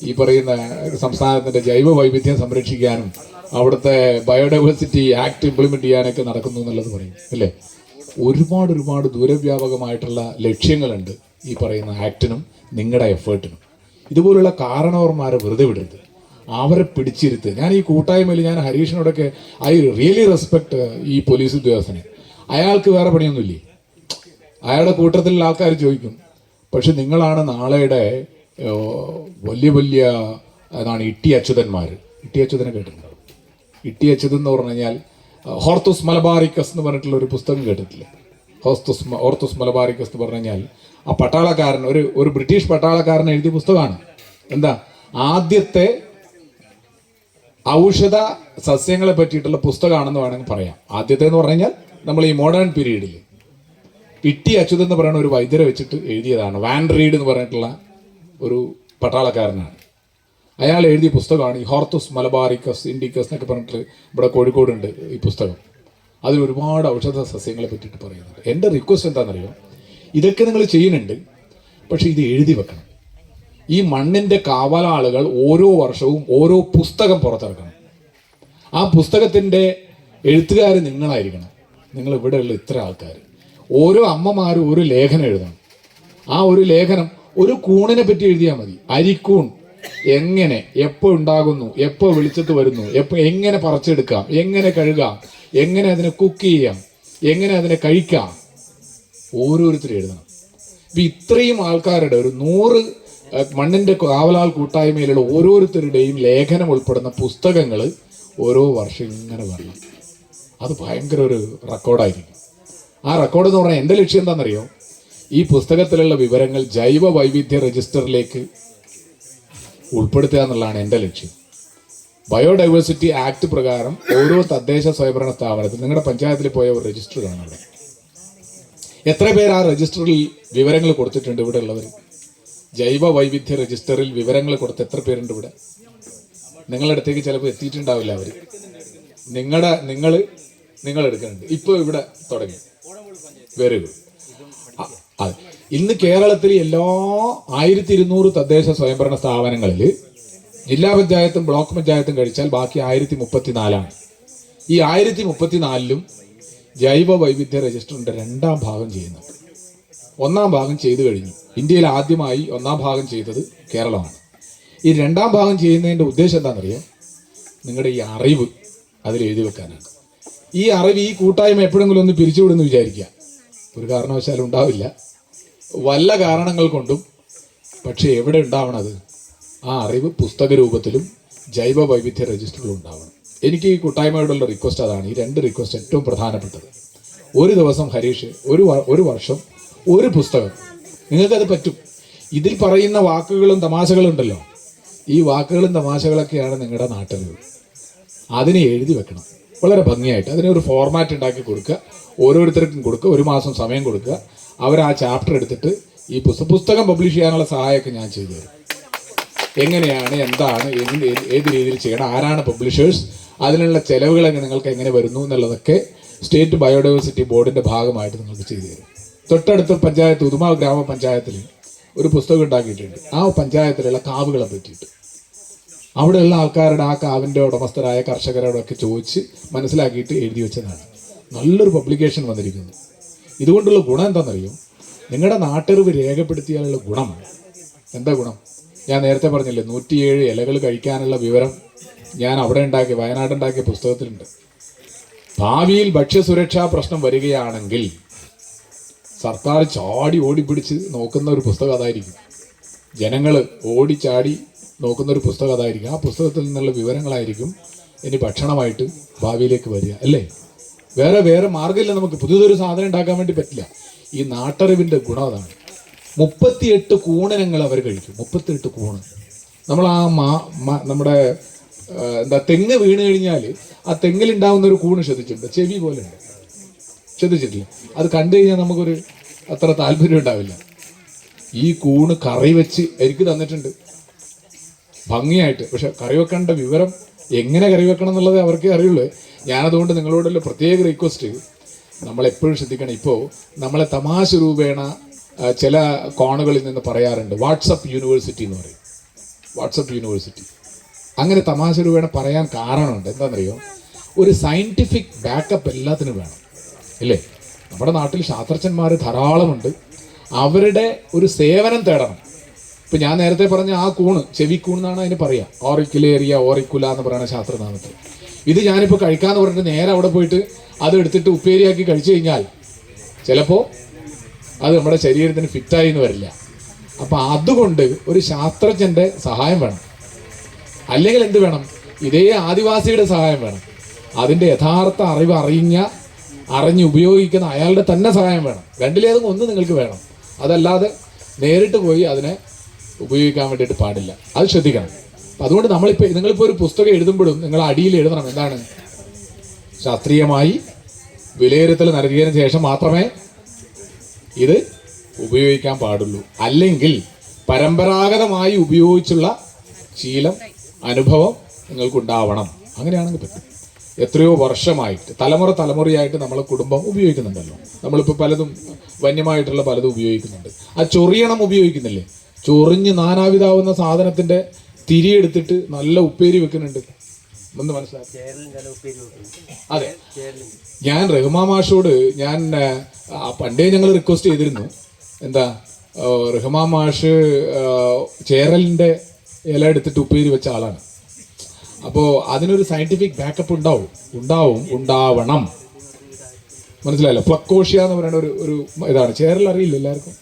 ഈ പറയുന്ന സംസ്ഥാനത്തിൻ്റെ ജൈവ വൈവിധ്യം സംരക്ഷിക്കാനും അവിടുത്തെ ബയോഡൈവേഴ്സിറ്റി ആക്ട് ഇംപ്ലിമെൻ്റ് ചെയ്യാനൊക്കെ നടക്കുന്നു എന്നുള്ളത് പറയും അല്ലേ? ഒരുപാട് ദൂരവ്യാപകമായിട്ടുള്ള ലക്ഷ്യങ്ങളുണ്ട് ഈ പറയുന്ന ആക്ടിനും നിങ്ങളുടെ എഫേർട്ടിനും. ഇതുപോലുള്ള കാരണവർമാരെ വെറുതെ വിടരുത്, അവരെ പിടിച്ചിരുത്ത്. ഞാൻ ഈ കൂട്ടായ്മയിൽ ഞാൻ ഹരീഷിനോടൊക്കെ ഐ റിയലി റെസ്പെക്ട് ഈ പോലീസ് ഉദ്യോഗസ്ഥനെ. അയാൾക്ക് വേറെ പണിയൊന്നുമില്ലേ? അയാളുടെ കൂട്ടത്തിലുള്ള ആൾക്കാർ ചോദിക്കും, പക്ഷെ നിങ്ങളാണ് നാളെയുടെ വലിയ അതാണ് ഇട്ടി അച്യുതന്മാർ. ഇട്ടി അച്യുതനെ കേട്ടിട്ടുണ്ടോ? ഇട്ടി അച്യുതൻ എന്ന് പറഞ്ഞു കഴിഞ്ഞാൽ ഹോർത്തുസ് മലബാറിക്കസ് എന്ന് പറഞ്ഞിട്ടുള്ള ഒരു പുസ്തകം കേട്ടിട്ടില്ലേ? ഹോർത്തുസ് മലബാറിക്കസ് എന്ന് പറഞ്ഞു കഴിഞ്ഞാൽ ആ പട്ടാളക്കാരൻ, ഒരു ബ്രിട്ടീഷ് പട്ടാളക്കാരൻ എഴുതിയ പുസ്തകമാണ്. എന്താ? ആദ്യത്തെ ഔഷധ സസ്യങ്ങളെ പറ്റിയിട്ടുള്ള പുസ്തകമാണെന്ന് വേണമെങ്കിൽ പറയാം. ആദ്യത്തെ എന്ന് പറഞ്ഞു കഴിഞ്ഞാൽ നമ്മൾ ഈ മോഡേൺ പീരീഡിൽ ഇട്ടി അച്യുതൻ എന്ന് പറയുന്ന ഒരു വൈദ്യരെ വെച്ചിട്ട് എഴുതിയതാണ്. വാൻ റീഡ് എന്ന് പറഞ്ഞിട്ടുള്ള ഒരു പട്ടാളക്കാരനാണ്. അയാൾ എഴുതിയ പുസ്തകമാണ് ഈ ഹോർത്തുസ് മലബാറിക്കസ് ഇൻഡിക്കസ് എന്നൊക്കെ പറഞ്ഞിട്ട് ഇവിടെ കോഴിക്കോടുണ്ട് ഈ പുസ്തകം. അതിൽ ഒരുപാട് ഔഷധ സസ്യങ്ങളെ പറ്റിയിട്ട് പറയുന്നുണ്ട്. എൻ്റെ റിക്വസ്റ്റ് എന്താണെന്നറിയോ? ഇതൊക്കെ നിങ്ങൾ ചെയ്യുന്നുണ്ട്, പക്ഷെ ഇത് എഴുതി വെക്കണം. ഈ മണ്ണിൻ്റെ കാവലാളുകൾ ഓരോ വർഷവും ഓരോ പുസ്തകം പുറത്തിറക്കണം. ആ പുസ്തകത്തിൻ്റെ എഴുത്തുകാർ നിങ്ങളായിരിക്കണം. നിങ്ങൾ ഇവിടെയുള്ള ഇത്ര ആൾക്കാർ, ഓരോ അമ്മമാരും ഒരു ലേഖനം എഴുതണം. ആ ഒരു ലേഖനം ഒരു കൂണിനെ പറ്റി എഴുതിയാൽ മതി. അരിക്കൂൺ എങ്ങനെ, എപ്പോൾ ഉണ്ടാകുന്നു, എപ്പോൾ വെളിച്ചത്ത് വരുന്നു, എങ്ങനെ പറിച്ചെടുക്കാം, എങ്ങനെ കഴുകാം, എങ്ങനെ അതിനെ കുക്ക് ചെയ്യാം, എങ്ങനെ അതിനെ കഴിക്കാം, ഓരോരുത്തരും എഴുതണം. ഇപ്പം ഇത്രയും ആൾക്കാരുടെ ഒരു 100 മണ്ണിൻ്റെ കാവലാൾ കൂട്ടായ്മയിലുള്ള ഓരോരുത്തരുടെയും ലേഖനം ഉൾപ്പെടുന്ന പുസ്തകങ്ങൾ ഓരോ വർഷം ഇങ്ങനെ വരണം. അത് ഭയങ്കര ഒരു റെക്കോർഡായിരിക്കും. ആ റെക്കോർഡ് എന്ന് പറഞ്ഞാൽ എൻ്റെ ലക്ഷ്യം എന്താണെന്നറിയോ? ഈ പുസ്തകത്തിലുള്ള വിവരങ്ങൾ ജൈവ വൈവിധ്യ രജിസ്റ്ററിലേക്ക് ഉൾപ്പെടുത്തുക എന്നുള്ളതാണ് എൻ്റെ ലക്ഷ്യം. ബയോഡൈവേഴ്സിറ്റി ആക്ട് പ്രകാരം ഓരോ തദ്ദേശ സ്വയംഭരണ സ്ഥാപനത്തിൽ നിങ്ങളുടെ പഞ്ചായത്തിൽ പോയ ഒരു രജിസ്റ്റർ കാണും. അവിടെ എത്ര പേർ ആ രജിസ്റ്ററിൽ വിവരങ്ങൾ കൊടുത്തിട്ടുണ്ട്? ഇവിടെ ഉള്ളവർ ജൈവ വൈവിധ്യ രജിസ്റ്ററിൽ വിവരങ്ങൾ കൊടുത്ത് എത്ര പേരുണ്ട് ഇവിടെ? നിങ്ങളുടെ അടുത്തേക്ക് ചിലപ്പോൾ എത്തിയിട്ടുണ്ടാവില്ല അവർ. നിങ്ങൾ എടുക്കുന്നുണ്ട്. ഇപ്പോൾ ഇവിടെ തുടങ്ങി. Very good. അതെ, ഇന്ന് കേരളത്തിൽ എല്ലാ 1200 തദ്ദേശ സ്വയംഭരണ സ്ഥാപനങ്ങളിൽ ജില്ലാ പഞ്ചായത്തും ബ്ലോക്ക് പഞ്ചായത്തും കഴിച്ചാൽ ബാക്കി 1034ആണ്. ഈ 1034ലും ജൈവ വൈവിധ്യ രജിസ്റ്ററിന്റെ 2ാം ഭാഗം ചെയ്യുന്നുണ്ട്. 1ാം ഭാഗം ചെയ്തു കഴിഞ്ഞു. ഇന്ത്യയിൽ ആദ്യമായി 1ാം ഭാഗം ചെയ്തത് കേരളമാണ്. ഈ 2ാം ഭാഗം ചെയ്യുന്നതിൻ്റെ ഉദ്ദേശം എന്താണെന്നറിയാം? നിങ്ങളുടെ ഈ അറിവ് അതിൽ എഴുതി വെക്കാനാണ്. ഈ അറിവ് ഈ കൂട്ടായ്മ എപ്പോഴെങ്കിലും ഒന്ന് പിരിച്ചുവിടുമെന്ന് വിചാരിക്കുക. ഒരു കാരണവശാലും ഉണ്ടാവില്ല, വല്ല കാരണങ്ങൾ കൊണ്ടും. പക്ഷെ എവിടെ ഉണ്ടാവണത്? ആ അറിവ് പുസ്തക രൂപത്തിലും ജൈവ വൈവിധ്യ രജിസ്റ്ററിലും ഉണ്ടാവണം. എനിക്ക് ഈ കൂട്ടായ്മയോടുള്ള റിക്വസ്റ്റ് അതാണ്. ഈ 2 റിക്വസ്റ്റ് ഏറ്റവും പ്രധാനപ്പെട്ടത്. ഒരു ദിവസം ഹരീഷ്, ഒരു വർഷം ഒരു പുസ്തകം. നിങ്ങൾക്കത് പറ്റും. ഇതിൽ പറയുന്ന വാക്കുകളും തമാശകളും ഉണ്ടല്ലോ, ഈ വാക്കുകളും തമാശകളൊക്കെയാണ് നിങ്ങളുടെ നാട്ടറിവ്. അതിനെ എഴുതി വെക്കണം വളരെ ഭംഗിയായിട്ട്. അതിനൊരു ഫോർമാറ്റ് ഉണ്ടാക്കി കൊടുക്കുക, ഓരോരുത്തർക്കും കൊടുക്കുക, 1 മാസം സമയം കൊടുക്കുക. അവർ ആ ചാപ്റ്റർ എടുത്തിട്ട് ഈ പുസ്തകം പബ്ലിഷ് ചെയ്യാനുള്ള സഹായമൊക്കെ ഞാൻ ചെയ്തു തരും. എങ്ങനെയാണ്, എന്താണ്, ഏത് രീതിയിൽ ചെയ്യണം, ആരാണ് പബ്ലിഷേഴ്സ്, അതിനുള്ള ചെലവുകളൊക്കെ നിങ്ങൾക്ക് എങ്ങനെ വരുന്നു എന്നുള്ളതൊക്കെ സ്റ്റേറ്റ് ബയോഡൈവേഴ്സിറ്റി ബോർഡിൻ്റെ ഭാഗമായിട്ട് നിങ്ങൾക്ക് ചെയ്തു തരും. തൊട്ടടുത്ത പഞ്ചായത്ത് ഉദുമ ഗ്രാമപഞ്ചായത്തിൽ ഒരു പുസ്തകം ഉണ്ടാക്കിയിട്ടുണ്ട്. ആ പഞ്ചായത്തിലുള്ള കാവുകളെ പറ്റിയിട്ട് അവിടെയുള്ള ആൾക്കാരുടെ ആ കാവിൻ്റെ ഉടമസ്ഥരായ കർഷകരോടൊക്കെ ചോദിച്ച് മനസ്സിലാക്കിയിട്ട് എഴുതി വെച്ചതാണ്. നല്ലൊരു പബ്ലിക്കേഷൻ വന്നിരിക്കുന്നു. ഇതുകൊണ്ടുള്ള ഗുണം എന്താണെന്നറിയോ? നിങ്ങളുടെ നാട്ടറിവ് രേഖപ്പെടുത്തിയാലുള്ള ഗുണം എന്താ ഗുണം? ഞാൻ നേരത്തെ പറഞ്ഞില്ലേ, 107 ഇലകൾ കഴിക്കാനുള്ള വിവരം ഞാൻ അവിടെ ഉണ്ടാക്കിയ വയനാടുണ്ടാക്കിയ പുസ്തകത്തിലുണ്ട്. ഭാവിയിൽ ഭക്ഷ്യസുരക്ഷാ പ്രശ്നം വരികയാണെങ്കിൽ സർക്കാർ ചാടി ഓടിപ്പിടിച്ച് നോക്കുന്ന ഒരു പുസ്തകം അതായിരിക്കും. ജനങ്ങൾ ഓടിച്ചാടി നോക്കുന്ന ഒരു പുസ്തകം അതായിരിക്കും. ആ പുസ്തകത്തിൽ നിന്നുള്ള വിവരങ്ങളായിരിക്കും ഇനി ഭക്ഷണമായിട്ട് ഭാവിയിലേക്ക് വരിക, അല്ലേ? വേറെ മാർഗ്ഗമില്ല. നമുക്ക് പുതിയതൊരു സാധനം ഉണ്ടാക്കാൻ വേണ്ടി പറ്റില്ല. ഈ നാട്ടറിവിൻ്റെ ഗുണം അതാണ്. 38 കൂണിനങ്ങൾ അവർ കഴിക്കും. 38 കൂണ്. നമ്മൾ ആ നമ്മുടെ തെങ്ങ് വീണ് കഴിഞ്ഞാൽ ആ തെങ്ങിലുണ്ടാവുന്ന ഒരു കൂണ് ശ്രദ്ധിച്ചിട്ടുണ്ട്? ചെവി പോലെ ഉണ്ട്, ശ്രദ്ധിച്ചിട്ടില്ല? അത് കണ്ടു കഴിഞ്ഞാൽ നമുക്കൊരു അത്ര താല്പര്യം ഉണ്ടാവില്ല. ഈ കൂണ് കറി വെച്ച് എനിക്ക് തന്നിട്ടുണ്ട് ഭംഗിയായിട്ട്. പക്ഷെ കറി വെക്കേണ്ട വിവരം, എങ്ങനെ കറി വെക്കണം എന്നുള്ളത് അവർക്കേ അറിയുള്ളൂ. ഞാനതുകൊണ്ട് നിങ്ങളോടുള്ള പ്രത്യേക റിക്വസ്റ്റ്, നമ്മളെപ്പോഴും ശ്രദ്ധിക്കണം. ഇപ്പോൾ നമ്മളെ തമാശ രൂപേണ ചില കോണുകളിൽ നിന്ന് പറയാറുണ്ട് വാട്സപ്പ് യൂണിവേഴ്സിറ്റി എന്ന് പറയും. വാട്സപ്പ് യൂണിവേഴ്സിറ്റി അങ്ങനെ തമാശ രൂപേണ പറയാൻ കാരണമുണ്ട്. എന്താണെന്നറിയോ? ഒരു സയൻറ്റിഫിക് ബാക്കപ്പ് എല്ലാത്തിനും വേണം, ഇല്ലേ? നമ്മുടെ നാട്ടിൽ ശാസ്ത്രജ്ഞന്മാർ ധാരാളമുണ്ട്. അവരുടെ ഒരു സേവനം തേടണം. ഇപ്പം ഞാൻ നേരത്തെ പറഞ്ഞ ആ കൂണ്, ചെവിക്കൂൺ എന്നാണ് അതിന് പറയുക. ഓറിക്കുലേറിയ ഓറിക്കുല എന്ന് പറയുന്ന ശാസ്ത്രനാമത്തിൽ. ഇത് ഞാനിപ്പോൾ കഴിക്കാമെന്ന് പറഞ്ഞിട്ട് നേരെ അവിടെ പോയിട്ട് അത് എടുത്തിട്ട് ഉപ്പേരിയാക്കി കഴിച്ചു കഴിഞ്ഞാൽ ചിലപ്പോൾ അത് നമ്മുടെ ശരീരത്തിന് ഫിറ്റായി എന്ന് വരില്ല. അപ്പം അതുകൊണ്ട് ഒരു ശാസ്ത്രജ്ഞൻ്റെ സഹായം വേണം. അല്ലെങ്കിൽ എന്ത് വേണം? ഇതേ ആദിവാസിയുടെ സഹായം വേണം. അതിൻ്റെ യഥാർത്ഥ അറിവ് അറിഞ്ഞ് ഉപയോഗിക്കുന്ന അയാളുടെ തന്നെ സഹായം വേണം. രണ്ടിലേതും ഒന്ന് നിങ്ങൾക്ക് വേണം. അതല്ലാതെ നേരിട്ട് പോയി അതിനെ ഉപയോഗിക്കാൻ വേണ്ടിയിട്ട് പാടില്ല. അത് ശ്രദ്ധിക്കണം. അപ്പം അതുകൊണ്ട് നിങ്ങളിപ്പോൾ ഒരു പുസ്തകം എഴുതുമ്പോഴും നിങ്ങൾ അടിയിൽ എഴുതണം എന്താണ്? ശാസ്ത്രീയമായി വിലയിരുത്തൽ നൽകിയതിന് ശേഷം മാത്രമേ ഇത് ഉപയോഗിക്കാൻ പാടുള്ളൂ. അല്ലെങ്കിൽ പരമ്പരാഗതമായി ഉപയോഗിച്ചുള്ള ശീലം, അനുഭവം നിങ്ങൾക്കുണ്ടാവണം. അങ്ങനെയാണെങ്കിൽ പറ്റും. എത്രയോ വർഷമായിട്ട് തലമുറയായിട്ട് നമ്മളെ കുടുംബം ഉപയോഗിക്കുന്നുണ്ടല്ലോ. നമ്മളിപ്പോൾ പലതും വന്യമായിട്ടുള്ള പലതും ഉപയോഗിക്കുന്നുണ്ട്. ആ ചൊറിയണം ഉപയോഗിക്കുന്നില്ലേ? ചൊറിഞ്ഞ് നാനാവിധാവുന്ന സാധനത്തിൻ്റെ തിരിയെടുത്തിട്ട് നല്ല ഉപ്പേരി വെക്കുന്നുണ്ട്. ഒന്ന് മനസ്സിലാക്കി. അതെ, ഞാൻ റഹ്മാൻ മാഷോട് പണ്ടേ ഞങ്ങൾ റിക്വസ്റ്റ് ചെയ്തിരുന്നു. എന്താ, റഹ്മാൻ മാഷ് ചേരലിൻ്റെ ഇല എടുത്തിട്ട് ഉപ്പേരി വെച്ച ആളാണ്. അപ്പോൾ അതിനൊരു സയന്റിഫിക് ബാക്കപ്പ് ഉണ്ടാവണം. മനസ്സിലായല്ലോ? ഫ്ലക്കോഷ്യ എന്ന് പറയുന്ന ഒരു ഇതാണ്. ചേരൽ അറിയില്ല എല്ലാവർക്കും?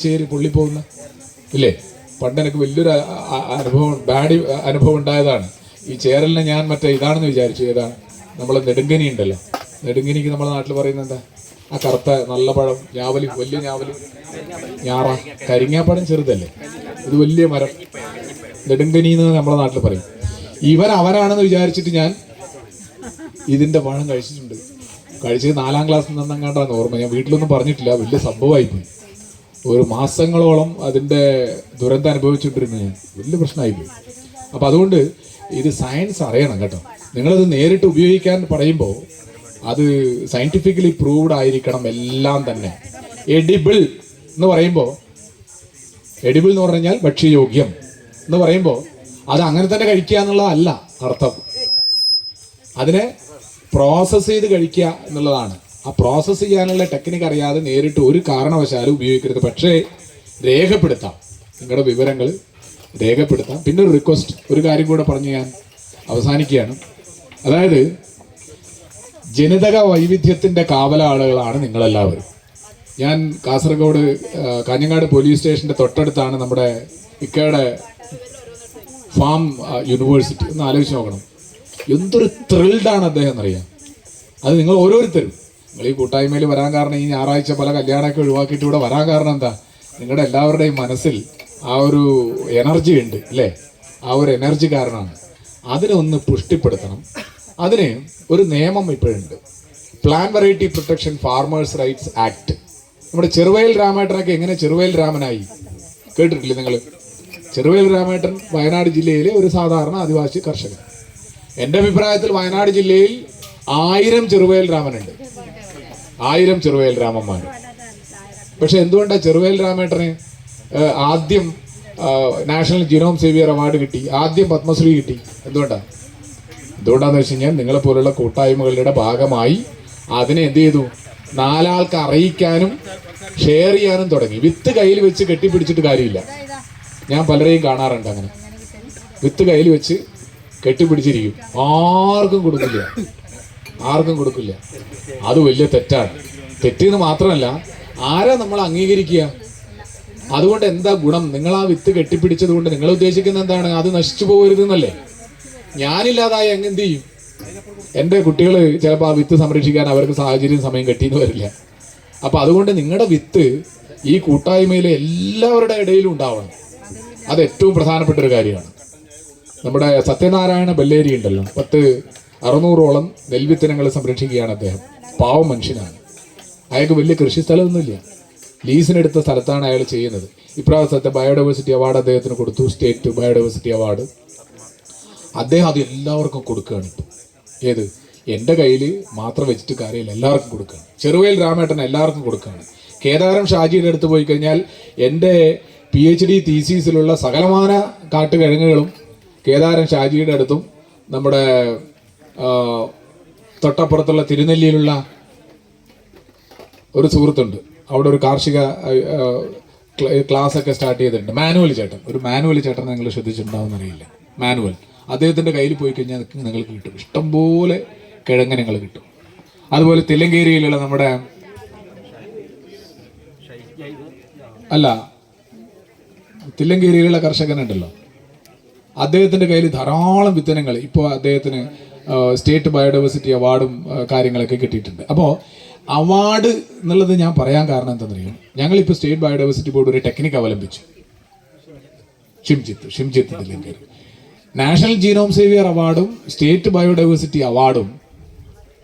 ചേരി പൊള്ളിപ്പോകുന്ന ഇല്ലേ? പണ്ട് എനിക്ക് വലിയൊരു അനുഭവം ഉണ്ടായതാണ്. ഈ ചേരലിനെ ഞാൻ ഇതാണെന്ന് വിചാരിച്ചു. ഏതാണ് നമ്മളെ നെടുങ്കനി ഉണ്ടല്ലോ, നെടുങ്കനിക്ക് നമ്മുടെ നാട്ടിൽ പറയുന്നത് എന്താ? ആ കറുത്ത നല്ല പഴം, ഞാവല്, വലിയ ഞാവല്, ഞാറ, കരിങ്ങാപ്പഴം ചെറുതല്ലേ, ഇത് വലിയ മരം, നെടുങ്കനി എന്ന് നമ്മുടെ നാട്ടിൽ പറയും. അവനാണെന്ന് വിചാരിച്ചിട്ട് ഞാൻ ഇതിൻ്റെ പഴം കഴിച്ചിട്ടുണ്ട്. കഴിച്ചത് 4ാം ക്ലാസ്സിൽ നിന്നെങ്ങാണ്ടാന്ന് ഓർമ്മ. ഞാൻ വീട്ടിലൊന്നും പറഞ്ഞിട്ടില്ല. വലിയ സംഭവമായിപ്പോയി. ഒരു മാസങ്ങളോളം അതിൻ്റെ ദുരന്തം അനുഭവിച്ചുകൊണ്ടിരുന്നു ഞാൻ. വലിയ പ്രശ്നമായിപ്പോയി. അപ്പം അതുകൊണ്ട് ഇത് സയൻസ് അറിയണം കേട്ടോ. നിങ്ങളത് നേരിട്ട് ഉപയോഗിക്കാൻ പറയുമ്പോൾ അത് സയൻറ്റിഫിക്കലി പ്രൂവ്ഡ് ആയിരിക്കണം എല്ലാം തന്നെ. എഡിബിൾ എന്ന് പറയുമ്പോൾ, എഡിബിൾ എന്ന് പറഞ്ഞാൽ ഭക്ഷ്യയോഗ്യം എന്ന് പറയുമ്പോൾ അത് അങ്ങനെ തന്നെ കഴിക്കുക എന്നുള്ളതല്ല അർത്ഥം. അതിനെ പ്രോസസ്സ് ചെയ്ത് കഴിക്കുക എന്നുള്ളതാണ്. ആ പ്രോസസ്സ് ചെയ്യാനുള്ള ടെക്നിക്ക് അറിയാതെ നേരിട്ട് ഒരു കാരണവശാലും ഉപയോഗിക്കരുത്. പക്ഷേ രേഖപ്പെടുത്താം, നിങ്ങളുടെ വിവരങ്ങൾ രേഖപ്പെടുത്താം. പിന്നെ ഒരു റിക്വസ്റ്റ്, ഒരു കാര്യം കൂടെ പറഞ്ഞ് ഞാൻ അവസാനിക്കുകയാണ്. അതായത് ജനിതക വൈവിധ്യത്തിൻ്റെ കാവലാളുകളാണ് നിങ്ങളെല്ലാവരും. ഞാൻ കാസർഗോഡ് കാഞ്ഞങ്ങാട് പോലീസ് സ്റ്റേഷൻ്റെ തൊട്ടടുത്താണ് നമ്മുടെ ഇക്കയുടെ ഫാം യൂണിവേഴ്സിറ്റി. ഒന്ന് ആലോചിച്ച് നോക്കണം. എന്തൊരു ത്രിൽഡാണ് അദ്ദേഹം എന്നറിയാം. അത് നിങ്ങൾ ഓരോരുത്തരും, നിങ്ങൾ ഈ കൂട്ടായ്മയിൽ വരാൻ കാരണം, ഈ ഞായറാഴ്ച പല കല്യാണമൊക്കെ ഒഴിവാക്കിയിട്ട് ഇവിടെ വരാൻ കാരണം എന്താ? നിങ്ങളുടെ എല്ലാവരുടെയും മനസ്സിൽ ആ ഒരു എനർജി ഉണ്ട്, അല്ലേ? ആ ഒരു എനർജി കാരണമാണ്. അതിനെ ഒന്ന് പുഷ്ടിപ്പെടുത്തണം. അതിന് ഒരു നിയമം ഇപ്പോഴുണ്ട്, plant variety protection farmers rights act. നമ്മുടെ ചെറുവയൽ രാമേട്ടനൊക്കെ എങ്ങനെ ചെറുവയൽ രാമനായി കേട്ടിട്ടില്ലേ നിങ്ങൾ? ചെറുവയൽ രാമേട്ടൻ വയനാട് ജില്ലയിലെ ഒരു സാധാരണ ആദിവാസി കർഷകൻ. എൻ്റെ അഭിപ്രായത്തിൽ വയനാട് ജില്ലയിൽ 1000 ചെറുവയൽ രാമനുണ്ട്, 1000 ചെറുവയൽ രാമന്മാർ. പക്ഷെ എന്തുകൊണ്ടാണ് ചെറുവയൽ രാമേട്ടന് ആദ്യം നാഷണൽ ജീനോം സേവിയർ അവാർഡ് കിട്ടി, ആദ്യം പത്മശ്രീ കിട്ടി? എന്തുകൊണ്ടാന്ന് വെച്ച് കഴിഞ്ഞാൽ നിങ്ങളെപ്പോലുള്ള കൂട്ടായ്മകളുടെ ഭാഗമായി അതിനെ എന്ത് ചെയ്തു, 4 ആൾക്ക് അറിയിക്കാനും ഷെയർ ചെയ്യാനും തുടങ്ങി. വിത്ത് കയ്യിൽ വെച്ച് കെട്ടിപ്പിടിച്ചിട്ട് കാര്യമില്ല. ഞാൻ പലരെയും കാണാറുണ്ട് അങ്ങനെ വിത്ത് കയ്യിൽ വെച്ച് കെട്ടിപ്പിടിച്ചിരിക്കും, ആർക്കും കൊടുക്കില്ല. അത് വലിയ തെറ്റാണ്. തെറ്റെന്ന് മാത്രമല്ല, ആരാ നമ്മൾ അംഗീകരിക്കുക? അതുകൊണ്ട് എന്താ ഗുണം? നിങ്ങൾ ആ വിത്ത് കെട്ടിപ്പിടിച്ചത് കൊണ്ട് നിങ്ങൾ ഉദ്ദേശിക്കുന്നത് എന്താണ്? അത് നശിച്ചു പോകരുതെന്നല്ലേ? ഞാനില്ലാതായ എന്ത് ചെയ്യും? എൻ്റെ കുട്ടികൾ ചിലപ്പോൾ ആ വിത്ത് സംരക്ഷിക്കാൻ അവർക്ക് സാഹചര്യം സമയം കിട്ടിയെന്ന് വരില്ല. അപ്പം അതുകൊണ്ട് നിങ്ങളുടെ വിത്ത് ഈ കൂട്ടായ്മയിലെ എല്ലാവരുടെ ഇടയിലും ഉണ്ടാവണം. അത് ഏറ്റവും പ്രധാനപ്പെട്ട ഒരു കാര്യമാണ്. നമ്മുടെ സത്യനാരായണ ബല്ലേരി ഉണ്ടല്ലോ, 600ഓളം നെൽവിത്തനങ്ങൾ സംരക്ഷിക്കുകയാണ് അദ്ദേഹം. പാവം മനുഷ്യനാണ്. അയാൾക്ക് വലിയ കൃഷി സ്ഥലമൊന്നുമില്ല, ലീസിനെടുത്ത സ്ഥലത്താണ് അയാൾ ചെയ്യുന്നത്. ഇപ്രാവശ്യത്തെ ബയോഡൈവേഴ്സിറ്റി അവാർഡ് അദ്ദേഹത്തിന് കൊടുത്തു, സ്റ്റേറ്റ് ബയോഡൈവേഴ്സിറ്റി അവാർഡ്. അദ്ദേഹം അത് എല്ലാവർക്കും കൊടുക്കുകയാണ് ഇപ്പം. ഏത്? എൻ്റെ കയ്യിൽ മാത്രം വെച്ചിട്ട് കാര്യമില്ല, എല്ലാവർക്കും കൊടുക്കുകയാണ്. ചെറുവയൽ രാമേട്ടൻ എല്ലാവർക്കും കൊടുക്കുകയാണ്. കേദാരം ഷാജിയുടെ അടുത്ത് പോയി കഴിഞ്ഞാൽ എൻ്റെ PhD തീസീസിലുള്ള സകലമാന കാട്ടുകിഴങ്ങുകളും കേദാരം ഷാജിയുടെ അടുത്തും നമ്മുടെ തൊട്ടപ്പുറത്തുള്ള തിരുനെല്ലിയിലുള്ള ഒരു സുഹൃത്തുണ്ട്, അവിടെ ഒരു കാർഷിക ക്ലാസ് ഒക്കെ സ്റ്റാർട്ട് ചെയ്തിട്ടുണ്ട്. മാനുവൽ ചേട്ടൻ നിങ്ങൾ ശ്രദ്ധിച്ചിട്ടുണ്ടാവുമെന്ന് അറിയില്ല. മാനുവൽ അദ്ദേഹത്തിൻ്റെ കയ്യിൽ പോയി കഴിഞ്ഞാൽ നിങ്ങൾക്ക് കിട്ടും, ഇഷ്ടംപോലെ കിഴങ്ങനങ്ങൾ കിട്ടും. അതുപോലെ തില്ലങ്കേരിയിലുള്ള നമ്മുടെ തില്ലങ്കേരിയിലുള്ള കർഷകനുണ്ടല്ലോ, അദ്ദേഹത്തിൻ്റെ കയ്യിൽ ധാരാളം വിത്തനങ്ങൾ. ഇപ്പോൾ അദ്ദേഹത്തിന് സ്റ്റേറ്റ് ബയോഡൈവേഴ്സിറ്റി അവാർഡും കാര്യങ്ങളൊക്കെ കിട്ടിയിട്ടുണ്ട്. അപ്പോൾ അവാർഡ് എന്നുള്ളത് ഞാൻ പറയാൻ കാരണം എന്താണെന്നറിയാം, ഞങ്ങളിപ്പോൾ സ്റ്റേറ്റ് ബയോഡൈവേഴ്സിറ്റി ബോർഡ് ഒരു ടെക്നിക്ക് അവലംബിച്ചു. Shimjith Thillankeri national genome saviour അവാർഡും സ്റ്റേറ്റ് ബയോഡൈവേഴ്സിറ്റി അവാർഡും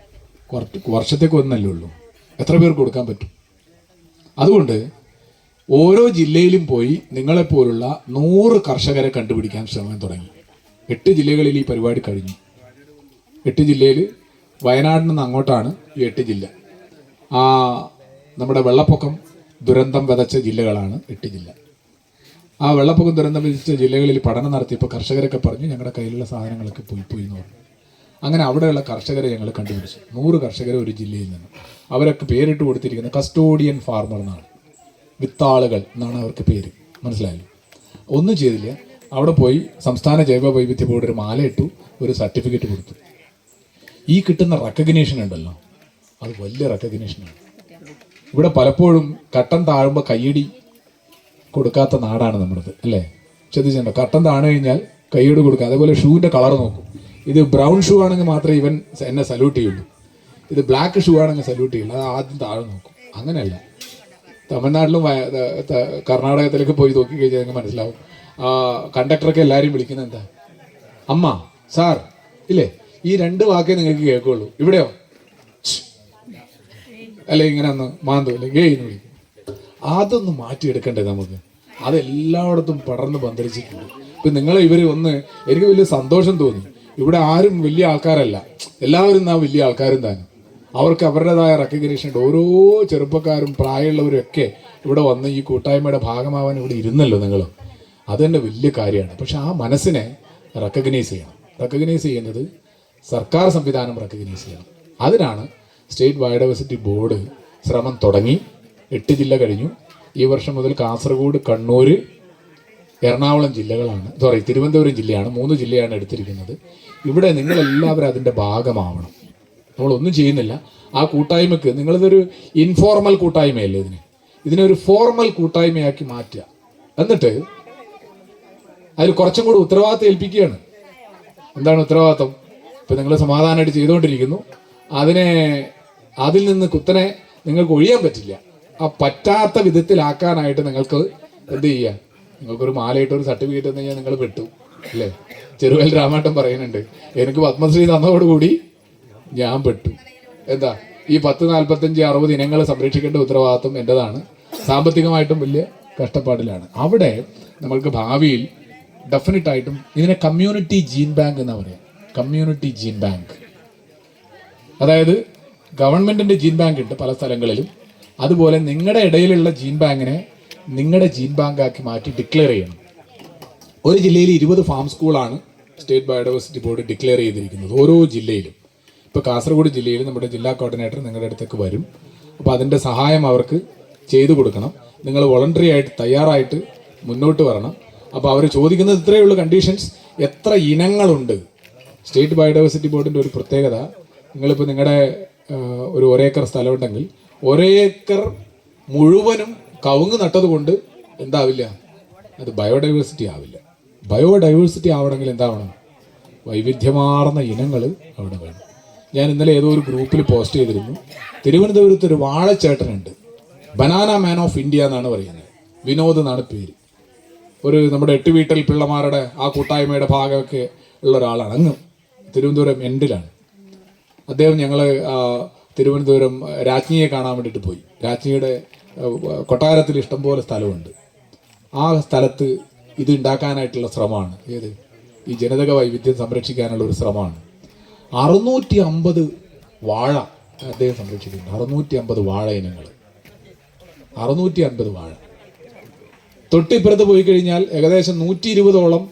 വർഷത്തേക്ക് ഒന്നല്ലേ ഉള്ളൂ, എത്ര പേർക്ക് കൊടുക്കാൻ പറ്റും? അതുകൊണ്ട് ഓരോ ജില്ലയിലും പോയി നിങ്ങളെപ്പോലുള്ള 100 കർഷകരെ കണ്ടുപിടിക്കാൻ ശ്രമം തുടങ്ങി. 8 ജില്ലകളിൽ ഈ പരിപാടി കഴിഞ്ഞു. 8 ജില്ലയിൽ വയനാട്ടിൽ നിന്ന് അങ്ങോട്ടാണ് ഈ 8 ജില്ല. നമ്മുടെ വെള്ളപ്പൊക്കം ദുരന്തം വിതച്ച ജില്ലകളാണ് 8 ജില്ല. ആ വെള്ളപ്പൊക്കം ദുരന്തം വിതച്ച ജില്ലകളിൽ പഠനം നടത്തിയപ്പോൾ കർഷകരൊക്കെ പറഞ്ഞു ഞങ്ങളുടെ കയ്യിലുള്ള സാധനങ്ങളൊക്കെ പോയി എന്ന് പറഞ്ഞു. അങ്ങനെ അവിടെയുള്ള കർഷകരെ ഞങ്ങൾ കണ്ടുപിടിച്ചു. 100 കർഷകരെ ഒരു ജില്ലയിൽ നിന്ന്. അവരൊക്കെ പേരിട്ട് കൊടുത്തിരിക്കുന്നത് കസ്റ്റോഡിയൻ ഫാർമർ എന്നാണ്, വിത്താളുകൾ എന്നാണ് അവർക്ക് പേര്. മനസ്സിലായല്ലോ? ഒന്നും ചെയ്തില്ല. അവിടെ പോയി സംസ്ഥാന ജൈവ വൈവിധ്യ ബോർഡ് ഒരു മാല ഇട്ടു, ഒരു സർട്ടിഫിക്കറ്റ് കൊടുത്തു. ഈ കിട്ടുന്ന റെക്കഗ്നീഷൻ ഉണ്ടല്ലോ, അത് വലിയ റെക്കഗ്നീഷനാണ്. ഇവിടെ പലപ്പോഴും കട്ടൻ താഴുമ്പോൾ കയ്യടി കൊടുക്കാത്ത നാടാണ് നമ്മുടേത്, അല്ലേ? ശ്രദ്ധിച്ചിട്ടുണ്ടോ? കട്ടൻ താണു കഴിഞ്ഞാൽ കയ്യടി കൊടുക്കുക. അതേപോലെ ഷൂവിൻ്റെ കളർ നോക്കും. ഇത് ബ്രൗൺ ഷൂ ആണെങ്കിൽ മാത്രമേ ഇവൻ എന്നെ സല്യൂട്ട് ചെയ്യുള്ളൂ, ഇത് ബ്ലാക്ക് ഷൂ ആണെങ്കിൽ സല്യൂട്ട് ചെയ്യില്ല. അത് ആദ്യം താഴെ നോക്കും. അങ്ങനെയല്ല. തമിഴ്നാട്ടിലും കർണാടകത്തിലേക്ക് പോയി നോക്കി കഴിഞ്ഞാൽ നിങ്ങൾക്ക് മനസ്സിലാവും. കണ്ടക്ടറൊക്കെ എല്ലാവരും വിളിക്കുന്നത് എന്താ? അമ്മ, സാർ, ഇല്ലേ? ഈ 2 വാക്കേ നിങ്ങൾക്ക് കേൾക്കുള്ളൂ. ഇവിടെയോ അല്ലെ ഇങ്ങനെ ഒന്ന് മാന്തോ അല്ലെ ഗേ എന്ന് വിളിക്കും. അതൊന്ന് മാറ്റിയെടുക്കണ്ടേ നമുക്ക്? അതെല്ലായിടത്തും പടർന്ന് പന്തലിച്ചിട്ടുണ്ട്. ഇപ്പം ഇവർ എനിക്ക് വലിയ സന്തോഷം തോന്നി. ഇവിടെ ആരും വലിയ ആൾക്കാരല്ല, എല്ലാവരും വലിയ ആൾക്കാരും തന്നെ. അവർക്ക് അവരുടേതായ റെക്കഗ്നീഷൻ ഉണ്ട്. ഓരോ ചെറുപ്പക്കാരും പ്രായമുള്ളവരും ഒക്കെ ഇവിടെ വന്ന് ഈ കൂട്ടായ്മയുടെ ഭാഗമാവാൻ ഇവിടെ ഇരുന്നല്ലോ നിങ്ങൾ. അത് തന്നെ വലിയ കാര്യമാണ്. പക്ഷെ ആ മനസ്സിനെ റെക്കഗ്നൈസ് ചെയ്യണം. റെക്കഗ്നൈസ് ചെയ്യുന്നത് സർക്കാർ സംവിധാനം റെക്കഗ്നൈസ് ചെയ്യണം. അതിനാണ് സ്റ്റേറ്റ് ബയോഡൈവേഴ്സിറ്റി ബോർഡ് ശ്രമം തുടങ്ങി. 8 ജില്ല കഴിഞ്ഞു. ഈ വർഷം മുതൽ കാസർഗോഡ്, കണ്ണൂർ, എറണാകുളം ജില്ലകളാണ്, തിരുവനന്തപുരം ജില്ലയാണ്, 3 ജില്ലയാണ് എടുത്തിരിക്കുന്നത്. ഇവിടെ നിങ്ങളെല്ലാവരും അതിൻ്റെ ഭാഗമാവണം. നമ്മളൊന്നും ചെയ്യുന്നില്ല. ആ കൂട്ടായ്മക്ക് നിങ്ങളിതൊരു ഇൻഫോർമൽ കൂട്ടായ്മയല്ലേ, ഇതിനൊരു ഫോർമൽ കൂട്ടായ്മയാക്കി മാറ്റുക. എന്നിട്ട് അതിൽ കുറച്ചും കൂടി ഉത്തരവാദിത്തം ഏൽപ്പിക്കുകയാണ്. എന്താണ് ഉത്തരവാദിത്തം? ഇപ്പം നിങ്ങൾ സമാധാനമായിട്ട് ചെയ്തുകൊണ്ടിരിക്കുന്നു. അതിൽ നിന്ന് കുത്തനെ നിങ്ങൾക്ക് ഒഴിയാൻ പറ്റില്ല. ആ പറ്റാത്ത വിധത്തിലാക്കാനായിട്ട് നിങ്ങൾക്ക് എന്ത് ചെയ്യുക? നിങ്ങൾക്കൊരു മാലയിട്ട് ഒരു സർട്ടിഫിക്കറ്റ് തന്നു കഴിഞ്ഞാൽ നിങ്ങൾ പെട്ടു. അല്ലേ? ചെറുവേൽ രാമാട്ടം പറയുന്നുണ്ട്, എനിക്ക് പത്മശ്രീ തന്നതോടുകൂടി ഞാൻ പെട്ടു. എന്താ, ഈ 10, 45, 60 ഇനങ്ങൾ സംരക്ഷിക്കേണ്ട ഉത്തരവാദിത്വം എൻ്റെതാണ്. സാമ്പത്തികമായിട്ടും വലിയ കഷ്ടപ്പാടിലാണ്. അവിടെ നമ്മൾക്ക് ഭാവിയിൽ ഡെഫിനറ്റായിട്ടും ഇതിനെ കമ്മ്യൂണിറ്റി ജീൻ ബാങ്ക് എന്നാ പറയാം. കമ്മ്യൂണിറ്റി ജീൻ ബാങ്ക്, അതായത് ഗവൺമെന്റിന്റെ ജീൻ ബാങ്ക് ഉണ്ട് പല സ്ഥലങ്ങളിലും. അതുപോലെ നിങ്ങളുടെ ഇടയിലുള്ള ജീൻ ബാങ്കിനെ നിങ്ങളുടെ ജീൻ ബാങ്കാക്കി മാറ്റി ഡിക്ലെയർ ചെയ്യണം. ഒരു ജില്ലയിൽ 20 ഫാം സ്കൂളാണ് സ്റ്റേറ്റ് ബയോഡൈവേഴ്സിറ്റി ബോർഡ് ഡിക്ലെയർ ചെയ്തിരിക്കുന്നത് ഓരോ ജില്ലയിലും. ഇപ്പോൾ കാസർഗോഡ് ജില്ലയിൽ നമ്മുടെ ജില്ലാ കോർഡിനേറ്റർ നിങ്ങളുടെ അടുത്തേക്ക് വരും. അപ്പോൾ അതിൻ്റെ സഹായം അവർക്ക് ചെയ്തു കൊടുക്കണം. നിങ്ങൾ വോളണ്ടറി ആയിട്ട് തയ്യാറായിട്ട് മുന്നോട്ട് വരണം. അപ്പോൾ അവർ ചോദിക്കുന്നത് ഇത്രയേ ഉള്ളൂ കണ്ടീഷൻസ്. എത്ര ഇനങ്ങളുണ്ട്? സ്റ്റേറ്റ് ബയോഡൈവേഴ്സിറ്റി ബോർഡിൻ്റെ ഒരു പ്രത്യേകത, നിങ്ങളിപ്പോൾ നിങ്ങളുടെ ഒരു 1 ഏക്കർ സ്ഥലമുണ്ടെങ്കിൽ 1 ഏക്കർ മുഴുവനും കവുങ്ങ് നട്ടത് കൊണ്ട് എന്താവില്ല, അത് ബയോഡൈവേഴ്സിറ്റി ആവില്ല. ബയോഡൈവേഴ്സിറ്റി ആവണമെങ്കിൽ എന്താവണം? വൈവിധ്യമാർന്ന ഇനങ്ങൾ അവിടെ വേണം. ഞാൻ ഇന്നലെ ഏതോ ഒരു ഗ്രൂപ്പിൽ പോസ്റ്റ് ചെയ്തിരുന്നു, തിരുവനന്തപുരത്ത് ഒരു വാഴച്ചേട്ടനുണ്ട്, ബനാന മാൻ ഓഫ് ഇന്ത്യ എന്നാണ് പറയുന്നത്. വിനോദ് എന്നാണ് പേര്. ഒരു നമ്മുടെ 8 വീട്ടിൽ പിള്ളമാരുടെ ആ കൂട്ടായ്മയുടെ ഭാഗമൊക്കെ ഉള്ള ഒരാളാണ്. അങ്ങ് തിരുവനന്തപുരം എൻഡിലാണ് അദ്ദേഹം. ഞങ്ങൾ തിരുവനന്തപുരം രാജ്ഞിയെ കാണാൻ വേണ്ടിയിട്ട് പോയി. രാജ്ഞിയുടെ കൊട്ടാരത്തിൽ ഇഷ്ടംപോലെ സ്ഥലമുണ്ട്. ആ സ്ഥലത്ത് ഇത് ഉണ്ടാക്കാനായിട്ടുള്ള ശ്രമമാണ്. ഏത്? ഈ ജനിതക വൈവിധ്യം സംരക്ഷിക്കാനുള്ള ഒരു ശ്രമമാണ്. 650 വാഴ അദ്ദേഹം സംരക്ഷിക്കുന്നുണ്ട്. 650 വാഴ ഇനങ്ങൾ, 650 വാഴ. തൊട്ടിപ്പുറത്ത് പോയി കഴിഞ്ഞാൽ ഏകദേശം 120ഓളം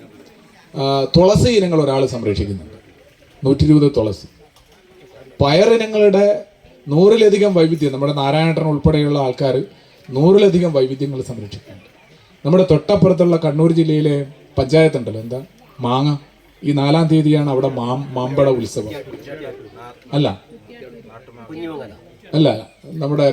തുളസി ഇനങ്ങൾ ഒരാൾ സംരക്ഷിക്കുന്നുണ്ട്. 120 തുളസി. പയറിനങ്ങളുടെ 100ലധികം വൈവിധ്യം, നമ്മുടെ നാരായണേട്ടൻ ഉൾപ്പെടെയുള്ള ആൾക്കാർ 100ലധികം വൈവിധ്യങ്ങൾ സംരക്ഷിക്കുന്നുണ്ട്. നമ്മുടെ തൊട്ടപ്പുറത്തുള്ള കണ്ണൂർ ജില്ലയിലെ പഞ്ചായത്ത് ഉണ്ടല്ലോ, എന്താ, മാങ്ങ. ഈ 4-ാം തീയതിയാണ് അവിടെ മാമ്പഴ ഉത്സവം. അല്ല, നമ്മുടെ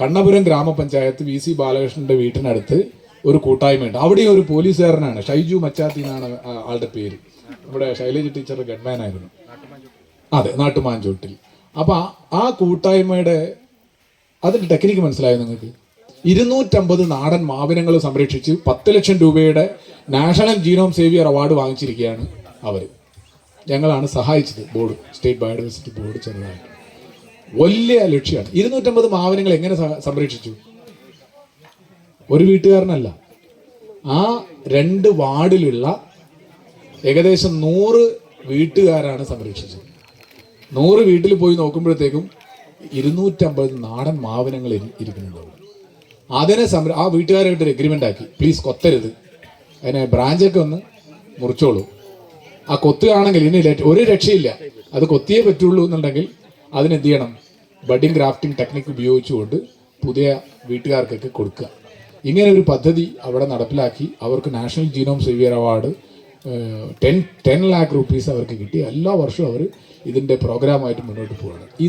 കണ്ണപുരം ഗ്രാമപഞ്ചായത്ത് VC ബാലകൃഷ്ണന്റെ വീട്ടിനടുത്ത് ഒരു കൂട്ടായ്മയുണ്ട്. അവിടെയും ഒരു പോലീസുകാരനാണ്, ഷൈജു മച്ചാത്തി എന്നാണ് ആളുടെ പേര്. നമ്മുടെ ശൈലജ ടീച്ചർ ഗൺമാൻ ആയിരുന്നു. അതെ, നാട്ടുമാഞ്ചോട്ടിൽ. അപ്പൊ ആ കൂട്ടായ്മയുടെ അതിന്റെ ടെക്നിക്ക് മനസ്സിലായോ നിങ്ങൾക്ക്? 250 നാടൻ മാവിനങ്ങൾ സംരക്ഷിച്ച് 10 ലക്ഷം രൂപയുടെ നാഷണൽ ജീനോം സേവിയർ അവാർഡ് വാങ്ങിച്ചിരിക്കുകയാണ് അവർ. ഞങ്ങളാണ് സഹായിച്ചത്, ബോർഡ്, സ്റ്റേറ്റ് ബയോഡൈവേഴ്സിറ്റി ബോർഡ് ചെറുതായിട്ട്. വലിയ ലക്ഷ്യമാണ്. 250 മാവിനങ്ങൾ എങ്ങനെ സംരക്ഷിച്ചു? ഒരു വീട്ടുകാരനല്ല, ആ 2 വാർഡിലുള്ള ഏകദേശം 100 വീട്ടുകാരാണ് സംരക്ഷിച്ചത്. 100 വീട്ടിൽ പോയി നോക്കുമ്പോഴത്തേക്കും 250 നാടൻ മാവിനങ്ങൾ ഇരിക്കുന്നുണ്ട്. അതിനെ ആ വീട്ടുകാരായിട്ട് ഒരു എഗ്രിമെന്റ് ആക്കി, പ്ലീസ് കൊത്തരുത്, അതിനെ ബ്രാഞ്ചൊക്കെ ഒന്ന് മുറിച്ചോളൂ. ആ കൊത്തുകയാണെങ്കിൽ ഇനി ഒരു രക്ഷയില്ല, അത് കൊത്തിയേ പറ്റുള്ളൂ എന്നുണ്ടെങ്കിൽ അതിനെന്ത് ചെയ്യണം? ബഡിങ് ഗ്രാഫ്റ്റിംഗ് ടെക്നിക്ക് ഉപയോഗിച്ചുകൊണ്ട് പുതിയ വീട്ടുകാർക്കൊക്കെ കൊടുക്കുക. ഇങ്ങനെ ഒരു പദ്ധതി അവിടെ നടപ്പിലാക്കി അവർക്ക് national genome saviour award 10 lakh rupees അവർക്ക് കിട്ടി. എല്ലാ വർഷവും അവർ ഇതിൻ്റെ പ്രോഗ്രാമായിട്ട് മുന്നോട്ട് പോവുകയാണ്. ഈ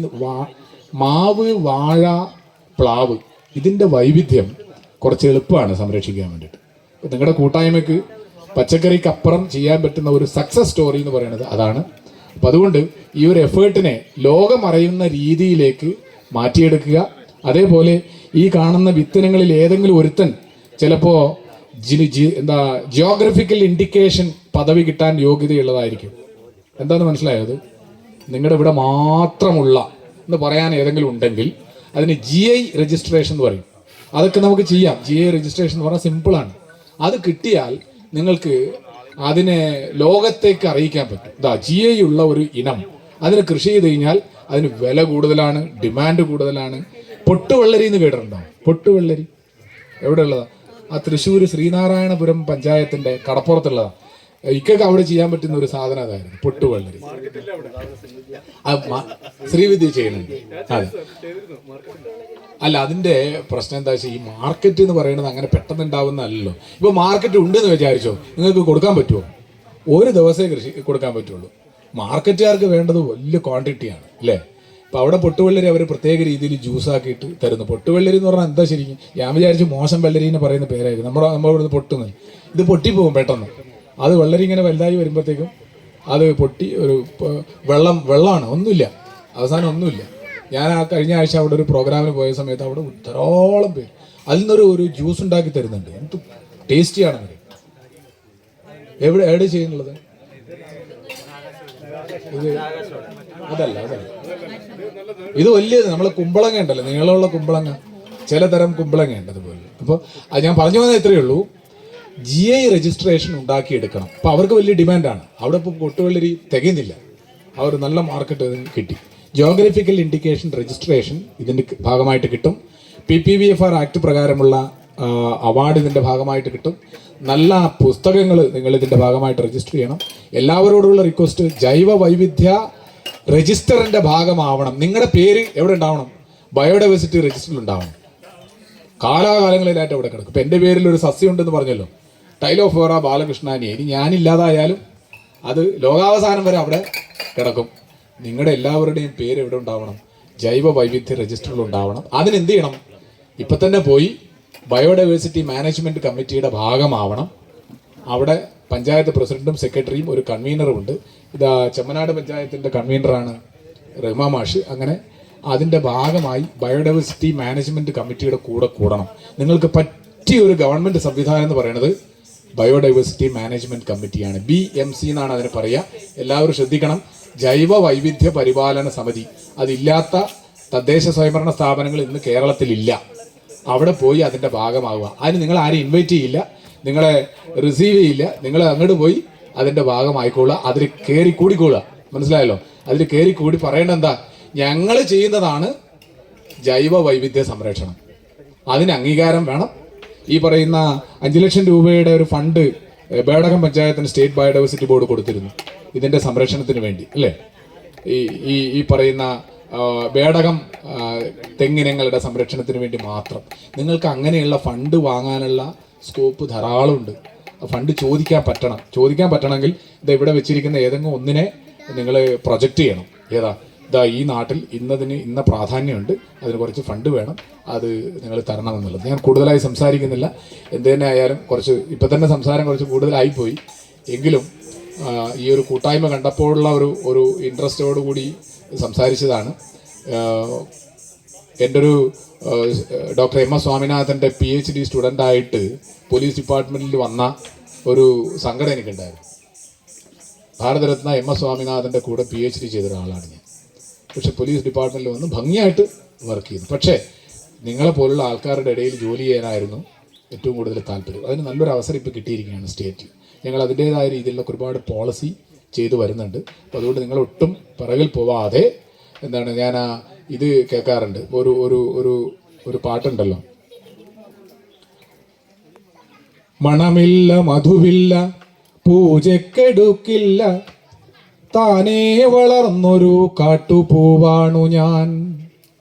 മാവ്, വാഴ, പ്ലാവ്, ഇതിൻ്റെ വൈവിധ്യം കുറച്ച് എളുപ്പമാണ് സംരക്ഷിക്കാൻ വേണ്ടിയിട്ട്. നിങ്ങളുടെ കൂട്ടായ്മയ്ക്ക് പച്ചക്കറിക്കപ്പുറം ചെയ്യാൻ പറ്റുന്ന ഒരു സക്സസ് സ്റ്റോറി എന്ന് പറയുന്നത് അതാണ്. അപ്പം അതുകൊണ്ട് ഈ ഒരു എഫേർട്ടിനെ ലോകം അറിയുന്ന രീതിയിലേക്ക് മാറ്റിയെടുക്കുക. അതേപോലെ ഈ കാണുന്ന വിത്തനങ്ങളിൽ ഏതെങ്കിലും ഒരുത്തൻ ചിലപ്പോൾ ജിയോഗ്രഫിക്കൽ ഇൻഡിക്കേഷൻ പദവി കിട്ടാൻ യോഗ്യതയുള്ളതായിരിക്കും. എന്താണെന്ന് മനസ്സിലായത്? നിങ്ങളുടെ ഇവിടെ മാത്രമുള്ള എന്ന് പറയാൻ ഏതെങ്കിലും ഉണ്ടെങ്കിൽ അതിന് GI രജിസ്ട്രേഷൻ എന്ന് പറയും. അതൊക്കെ നമുക്ക് ചെയ്യാം. GI രജിസ്ട്രേഷൻ എന്ന് പറഞ്ഞാൽ സിമ്പിളാണ്. അത് കിട്ടിയാൽ നിങ്ങൾക്ക് അതിനെ ലോകത്തേക്ക് അറിയിക്കാൻ പറ്റും. GI ഉള്ള ഒരു ഇനം, അതിന് കൃഷി ചെയ്ത് കഴിഞ്ഞാൽ അതിന് വില കൂടുതലാണ്, ഡിമാൻഡ് കൂടുതലാണ്. പൊട്ടുവെള്ളരി എന്ന് കേട്ടിട്ടുണ്ടോ? പൊട്ടുവെള്ളരി എവിടെ ഉള്ളതാ? ആ തൃശ്ശൂർ ശ്രീനാരായണപുരം പഞ്ചായത്തിന്റെ കടപ്പുറത്തുള്ളതാണ്. ഇക്കൊക്കെ അവിടെ ചെയ്യാൻ പറ്റുന്ന ഒരു സാധനം അതായിരുന്നു, പൊട്ടുവെള്ളരി. ശ്രീവിദ്യ ചെയ്യുന്നുണ്ട്. അതെ, അല്ല, അതിന്റെ പ്രശ്നം എന്താ വെച്ചാൽ ഈ മാർക്കറ്റ് എന്ന് പറയുന്നത് അങ്ങനെ പെട്ടെന്ന് ഉണ്ടാവുന്നതല്ലോ. ഇപ്പൊ മാർക്കറ്റ് ഉണ്ടെന്ന് വിചാരിച്ചോ, നിങ്ങൾക്ക് കൊടുക്കാൻ പറ്റുമോ? ഒരു ദിവസമേ കൃഷി കൊടുക്കാൻ പറ്റുള്ളൂ. മാർക്കറ്റുകാർക്ക് വേണ്ടത് വലിയ ക്വാണ്ടിറ്റിയാണ്, അല്ലേ? അപ്പൊ അവിടെ പൊട്ടുവെള്ളരി അവർ പ്രത്യേക രീതിയിൽ ജ്യൂസാക്കിയിട്ട് തരുന്നു. പൊട്ടുവെള്ളരി എന്ന് പറഞ്ഞാൽ എന്താ ശരിക്കും? ഞാൻ വിചാരിച്ചു മോശം വെള്ളരി എന്ന് പറയുന്ന പേരായിരുന്നു. നമ്മൾ ഇവിടുന്ന് പൊട്ടുന്നത്, ഇത് പൊട്ടിപ്പോകും പെട്ടെന്ന്. അത് വെള്ളരി ഇങ്ങനെ വലുതായി വരുമ്പോഴത്തേക്കും അത് പൊട്ടി ഒരു വെള്ളമാണ്, ഒന്നുമില്ല, അവസാനം ഒന്നുമില്ല. ഞാൻ ആ കഴിഞ്ഞ ആഴ്ച അവിടെ ഒരു പ്രോഗ്രാമിന് പോയ സമയത്ത് അവിടെ ധാരാളം പേര് അതിൽ നിന്നൊരു ജ്യൂസ് ഉണ്ടാക്കി തരുന്നുണ്ട്. എന്ത് ടേസ്റ്റിയാണെന്ന്. എവിടെ ചെയ്യുന്നുള്ളത്? ഇത് അതല്ല. ഇത് വലിയത് നമ്മളെ കുമ്പളങ്ങ ഉണ്ടല്ലോ, നീളമുള്ള കുമ്പളങ്ങ, ചിലതരം കുമ്പളങ്ങ ഉണ്ട് അതുപോലെ. അപ്പോൾ അത് ഞാൻ പറഞ്ഞു വന്നത് ഇത്രയേ ഉള്ളൂ. GI രജിസ്ട്രേഷൻ ഉണ്ടാക്കിയെടുക്കണം. അപ്പോൾ അവർക്ക് വലിയ ഡിമാൻഡാണ്. അവിടെ ഇപ്പോൾ കൊട്ടുവള്ളരി തികയുന്നില്ല, അവർ നല്ല മാർക്കറ്റ് കിട്ടി. ജിയോഗ്രഫിക്കൽ ഇൻഡിക്കേഷൻ രജിസ്ട്രേഷൻ ഇതിൻ്റെ ഭാഗമായിട്ട് കിട്ടും. PPVFR ആക്ട് പ്രകാരമുള്ള അവാർഡ് ഇതിൻ്റെ ഭാഗമായിട്ട് കിട്ടും. നല്ല പുസ്തകങ്ങൾ നിങ്ങൾ ഇതിൻ്റെ ഭാഗമായിട്ട് രജിസ്റ്റർ ചെയ്യണം. എല്ലാവരോടുള്ള റിക്വസ്റ്റ്, ജൈവ വൈവിധ്യ രജിസ്റ്ററിൻ്റെ ഭാഗമാവണം. നിങ്ങളുടെ പേര് എവിടെ ഉണ്ടാവണം? ബയോഡൈവേഴ്സിറ്റി രജിസ്റ്ററിൽ ഉണ്ടാവണം. കാലാകാലങ്ങളിലായിട്ട് അവിടെ കിടക്കും. ഇപ്പം എൻ്റെ പേരിൽ ഒരു സസ്യം ഉണ്ടെന്ന് പറഞ്ഞല്ലോ, ടൈലോഫോറ ബാലകൃഷ്ണാനി. ഇനി ഞാനില്ലാതായാലും അത് ലോകാവസാനം വരെ അവിടെ കിടക്കും. നിങ്ങളുടെ എല്ലാവരുടെയും പേര് എവിടെ ഉണ്ടാവണം? ജൈവ വൈവിധ്യ രജിസ്റ്ററിൽ ഉണ്ടാവണം. അതിനെന്ത് ചെയ്യണം? ഇപ്പം തന്നെ പോയി ബയോഡൈവേഴ്സിറ്റി മാനേജ്മെൻറ്റ് കമ്മിറ്റിയുടെ ഭാഗമാവണം. അവിടെ പഞ്ചായത്ത് പ്രസിഡന്റും സെക്രട്ടറിയും ഒരു കൺവീനറും ഉണ്ട്. ഇതാ ചെമ്മനാട് പഞ്ചായത്തിൻ്റെ കൺവീനറാണ് റഹ്മ മാഷ്. അങ്ങനെ അതിൻ്റെ ഭാഗമായി ബയോഡൈവേഴ്സിറ്റി മാനേജ്മെൻറ്റ് കമ്മിറ്റിയുടെ കൂടെ കൂടണം. നിങ്ങൾക്ക് പറ്റിയ ഒരു ഗവൺമെൻറ് സംവിധാനം എന്ന് പറയുന്നത് ബയോഡൈവേഴ്സിറ്റി മാനേജ്മെൻറ്റ് കമ്മിറ്റിയാണ്. BMC എന്നാണ് അതിന് പറയുക. എല്ലാവരും ശ്രദ്ധിക്കണം. ജൈവ വൈവിധ്യ പരിപാലന സമിതി, അതില്ലാത്ത തദ്ദേശ സ്വയംഭരണ സ്ഥാപനങ്ങൾ ഇന്ന് കേരളത്തിലില്ല. അവിടെ പോയി അതിൻ്റെ ഭാഗമാവുക. അതിന് നിങ്ങൾ ആരും ഇൻവൈറ്റ് ചെയ്യില്ല, നിങ്ങളെ റിസീവ് ചെയ്യില്ല. നിങ്ങൾ അങ്ങോട്ട് പോയി അതിൻ്റെ ഭാഗമായിക്കൊള്ളുക, അതിൽ കയറി കൂടിക്കൊള്ളുക. മനസ്സിലായല്ലോ? അതിൽ കയറി കൂടി പറയേണ്ട എന്താ? ഞങ്ങൾ ചെയ്യുന്നതാണ് ജൈവ വൈവിധ്യ സംരക്ഷണം. അതിന് അംഗീകാരം വേണം. ഈ പറയുന്ന 5 ലക്ഷം രൂപയുടെ ഒരു ഫണ്ട് ബേഡകം പഞ്ചായത്തിന് സ്റ്റേറ്റ് ബയോഡൈവേഴ്സിറ്റി ബോർഡ് കൊടുത്തിരുന്നു ഇതിൻ്റെ സംരക്ഷണത്തിന് വേണ്ടി, അല്ലേ? ഈ പറയുന്ന ബേഡകം തെങ്ങിനങ്ങളുടെ സംരക്ഷണത്തിന് വേണ്ടി മാത്രം. നിങ്ങൾക്ക് അങ്ങനെയുള്ള ഫണ്ട് വാങ്ങാനുള്ള സ്കോപ്പ് ധാരാളമുണ്ട്. ഫണ്ട് ചോദിക്കാൻ പറ്റണമെങ്കിൽ ഇത് ഇവിടെ വെച്ചിരിക്കുന്ന ഏതെങ്കിലും ഒന്നിനെ നിങ്ങൾ പ്രൊജക്റ്റ് ചെയ്യണം. ഇതാ ഈ നാട്ടിൽ ഇന്ന പ്രാധാന്യമുണ്ട്, അതിന് കുറച്ച് ഫണ്ട് വേണം, അത് നിങ്ങൾ തരണമെന്നുള്ളത്. ഞാൻ കൂടുതലായി സംസാരിക്കുന്നില്ല. എന്ത് തന്നെ ആയാലും ഇപ്പം തന്നെ സംസാരം കുറച്ച് കൂടുതലായിപ്പോയി. എങ്കിലും ഈ ഒരു കൂട്ടായ്മ കണ്ടപ്പോഴുള്ള ഒരു ഇൻട്രസ്റ്റോടുകൂടി സംസാരിച്ചതാണ്. എൻ്റെ ഒരു ഡോക്ടർ MS സ്വാമിനാഥൻ്റെ PhD സ്റ്റുഡൻ്റായിട്ട് പോലീസ് ഡിപ്പാർട്ട്മെൻറ്റിൽ വന്ന ഒരു സങ്കടം എനിക്കുണ്ടായിരുന്നു. ഭാരതരത്ന MS സ്വാമിനാഥൻ്റെ കൂടെ PhD ചെയ്ത ഒരാളാണ് ഞാൻ. പക്ഷെ പോലീസ് ഡിപ്പാർട്ട്മെൻറ്റിൽ വന്ന് ഭംഗിയായിട്ട് വർക്ക് ചെയ്തു. പക്ഷേ നിങ്ങളെപ്പോലുള്ള ആൾക്കാരുടെ ഇടയിൽ ജോലി ചെയ്യാനായിരുന്നു ഏറ്റവും കൂടുതൽ താല്പര്യം. അതിന് നല്ലൊരു അവസരം ഇപ്പോൾ കിട്ടിയിരിക്കുകയാണ് സ്റ്റേറ്റിൽ. ഞങ്ങൾ അതിൻ്റേതായ രീതിയിലുള്ള ഒരുപാട് പോളിസി ചെയ്തു വരുന്നുണ്ട്. അപ്പോൾ അതുകൊണ്ട് നിങ്ങളൊട്ടും പിറകിൽ പോവാതെ ഞാൻ ഇത് കേൾക്കാറുണ്ട്. ഒരു പാട്ടുണ്ടല്ലോ, മണമില്ല മധുവില്ല പൂജക്കെടുക്കില്ല താനേ വളർന്നൊരു കാട്ടുപൂവാണു ഞാൻ.